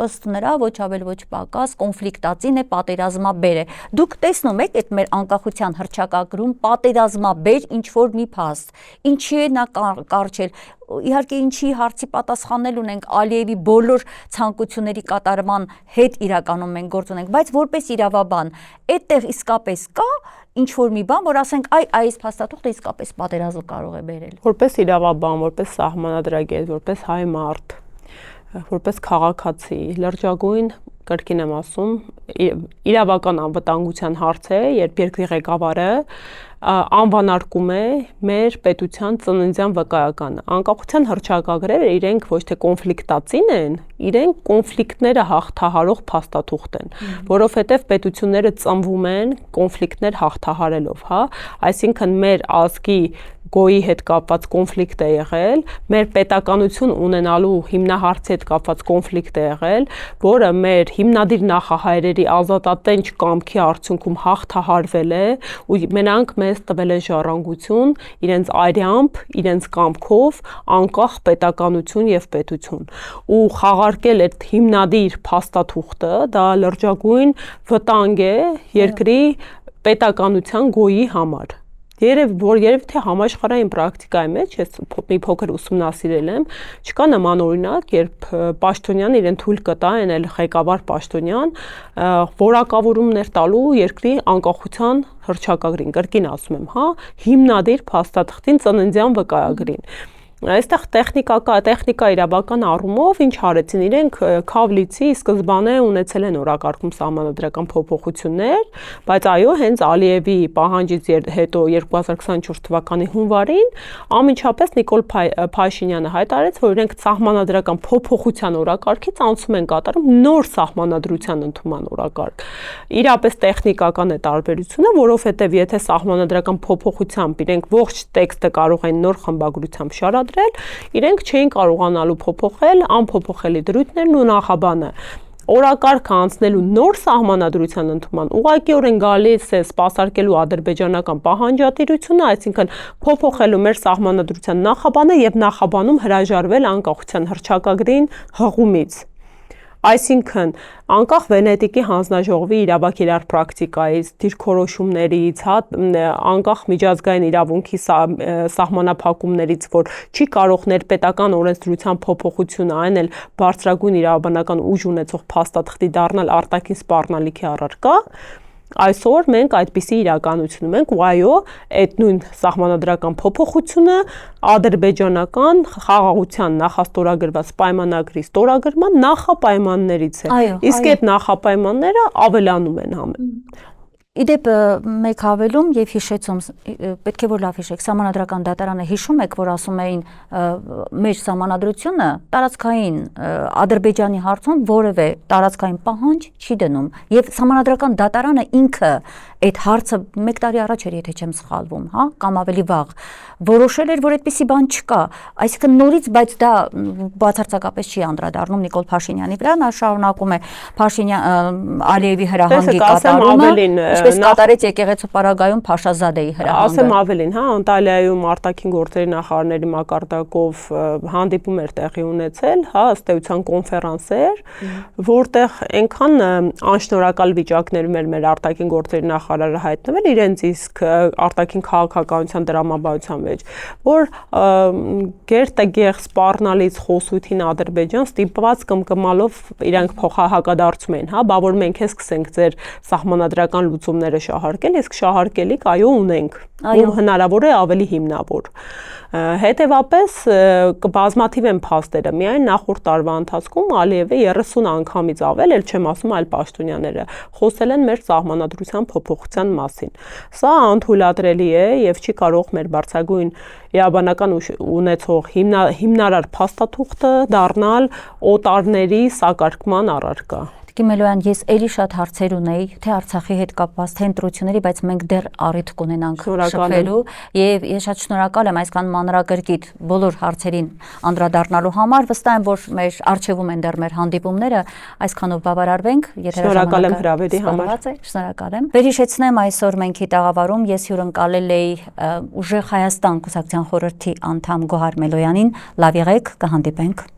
ըստ նրա ոչ ավել ոչ պակաս կոնֆլիկտածին է, պատերազմաբեր է։ Դուք տեսնում եք այդ մեր անկախության հռչակագրում պատերազմաբեր ինչ-որ մի փաստ։ Ինչի է նա կարճել։ Իհարկե ինչի հարցի պատասխանել ունենք Ալիևի բոլոր ցանկությունների կատարման հետ իրականում մենք գործ ունենք, բայց որպես իրավաբան այդտեղ իսկապես կա ինչ-որ մի բան, որ ասենք այս փաստաթուղթը իսկապես պատերազմ կարող է բերել։ Որպես իրավաբան, որպես սահմանադրագետ, որպես հայ մարդ, որպես քաղաքացի, լրջագույն կրկին եմ ասում, իրավական անվտանգության հարց է, երբ երկրի ղեկավարը անվանարկում է մեր պետության ծննդյան վկայականը։ Անկախության հռչակագրերը իրենք ոչ թե կոնֆլիկտածին են, իրենք կոնֆլիկտները հաղթահարող փաստաթուղթ են, որովհետև պետությունները ծնվում են կոնֆլիկտներ հաղթահարելով, հա, այսինքն մեր ազգի գոյի հետ կապված կոնֆլիկտ է եղել, մեր պետականություն ունենալու հիմնահարցի հետ կապված կոնֆլիկտ է եղել, որը մեր հիմնադիր նախահայրերի ազատատենչ կամքի արդյունքում հաղթահարվել է ու նրանք մեզ տվել են ժառանգություն, իրենց արյամբ, իրենց կամքով, անկախ պետականություն եւ պետություն։ Ու խաղարկել այդ հիմնադիր փաստաթուղթը, դա լրջագույն վտանգ է երկրի պետականության գոյի համար։ Երևի թե համաշխարհային պրակտիկայի մեջ ես մի փոքր ուսումնասիրել եմ, չկա նման օրինակ, երբ Պաշտոնյան իրեն թույլ կտա, այն ղեկավար Պաշտոնյան որակավորումներ տալու երկրի անկախության հռչակագրին, կրկին ասում եմ, հա, հիմնադիր փաստաթղթին ծննդյան վկայագրին։ Այստեղ տեխնիկա իրավական առումով ինչ արեցին, իրենք Քավլիցի սկզբանե ունեցել են օրակարգում սահմանադրական փոփոխություններ, բայց այո, հենց Ալիևի պահանջից հետո 2024 թվականի հունվարին անմիջապես Նիկոլ Փաշինյանը հայտարարեց, որ իրենք սահմանադրական փոփոխության օրակարգից անցում են կատարում նոր սահմանադրության ընդունման օրակարգ։ Իրապես տեխնիկական է տարբերությունը, որովհետև եթե սահմանադրական փոփոխությամբ իրենք ողջ տեքստը կարող են նոր խմբագրությամբ շարադրել, իրենք չէին կարողանալու փոփոխել անփոփոխելի դրույթներն ու նախաբանը։ Օրակարգը անցնելու նոր սահմանադրության ընդունման ուղղակիորեն գալիս է սպասարկելու ադրբեջանական պահանջատիրությունը, այսինքն փոփոխելու մեր սահմանադրության նախաբանը եւ նախաբանում հրաժարվել անկախության հռչակագրին հղումից։ Այսինքն, անկախ Վենետիկի հանձնաժողովի իրավաքերար պրակտիկայից, դիրքորոշումներից, անկախ միջազգային իրավունքի սահմանափակումներից, որ չի կարող ներպետական օրենսդրության փոփոխությունը այն էլ բարձրագույն իրավաբանական ուժ ունեցող փաստաթղթի դառնալ արտաքին սպառնալիքի առարկա, այսօր մենք այդպիսի իրականություն ունենք, ու այո, այդ նույն սահմանադրական փոփոխությունը ադրբեջանական խաղաղության նախաստորագրված պայմանագրի ստորագրման նախապայմաններից է։ Իսկ այդ նախապայմանները ավելանում են Իդեպ մեկ հավելում եւ հիշեցում, պետք է որ լավ հիշեք, Սահմանադրական դատարանը հիշում եք, որ ասում էին մեր սահմանադրությունը տարածքային Ադրբեջանի հարցում որևէ տարածքային պահանջ չի դնում եւ Սահմանադրական դատարանը ինքը այդ հարցը 1 տարի առաջ էր, եթե չեմ սխալվում, հա, կամ ավելի վաղ, որոշել էր, որ այդպիսի բան չկա, այսինքն նորից, բայց դա բացարձակապես չի անդրադառնում Նիկոլ Փաշինյանի վրա, նա շարունակում է Ալիևի հրահանգի կատարումը, ինչպես կատարեց եկեղեցու պարագայում Փաշազադեի հրահանգը։ Ասեմ ավելին, հա, Անտալիայում արտաքին գործերի նախարարների մակարդակով հանդիպում էր տեղի ունեցել, հա, ըստ էության կոնֆերանս էր, որտեղ այնքան անշնորհակալ վիճակներում էր մեր արտաքին գործերի նախարարը հայտնվել իրենց իսկ արտաքին քաղաքականության դրամաբանության մեջ, որ գերտեգեղ սպառնալից խոսույթին Ադրբեջան ստիպված կմկմալով իրանք փոխահակադարձում են, հա, բա որ մենք է սկսենք ձեր սահմանադրական լուծումները շահարկել, իսկ շահարկելիք այո ունենք, ու հնարավոր է ավելի հիմնավոր։ Հետևապես բազմաթիվ են փաստերը, միայն նախորդ տարվա ընթացքում Ալիևը 30 անգամից ավել, էլ չեմ ասում այլ պաշտոնյաները, խոսել են մեր սահմանադրության փոփոխության մասին։ Սա անթույլատրելի է եւ չի կարող մեր բարձրագույն իրավաբանական ունեցող հիմնարար փաստաթուղթը դառնալ օտարների սակարկման առարկա։ Գիմելոյան, ես էլի շատ հարցեր ունեի, թե Արցախի հետ կապված, թե ընտրությունների, բայց մենք դեռ առիթ կունենանք շփվելու եւ ես շատ շնորհակալ եմ այսքան մանրակրկիտ բոլոր հարցերին անդրադառնալու համար, վստահ եմ, որ մեր արժևում են դեռ մեր հանդիպումները, այսքանով բավարարվենք, եթե շնորհակալ եմ հրավերի համար։ Շնորհակալ եմ։ Վերհիշեցնեմ, այսօր մենք տաղավարում ես հյուրընկալել էի Ուժեղ Հայաստան կուսակցության խորհրդի անդամ Գոհար Մելոյանին, լավ եղեք, կհանդիպենք։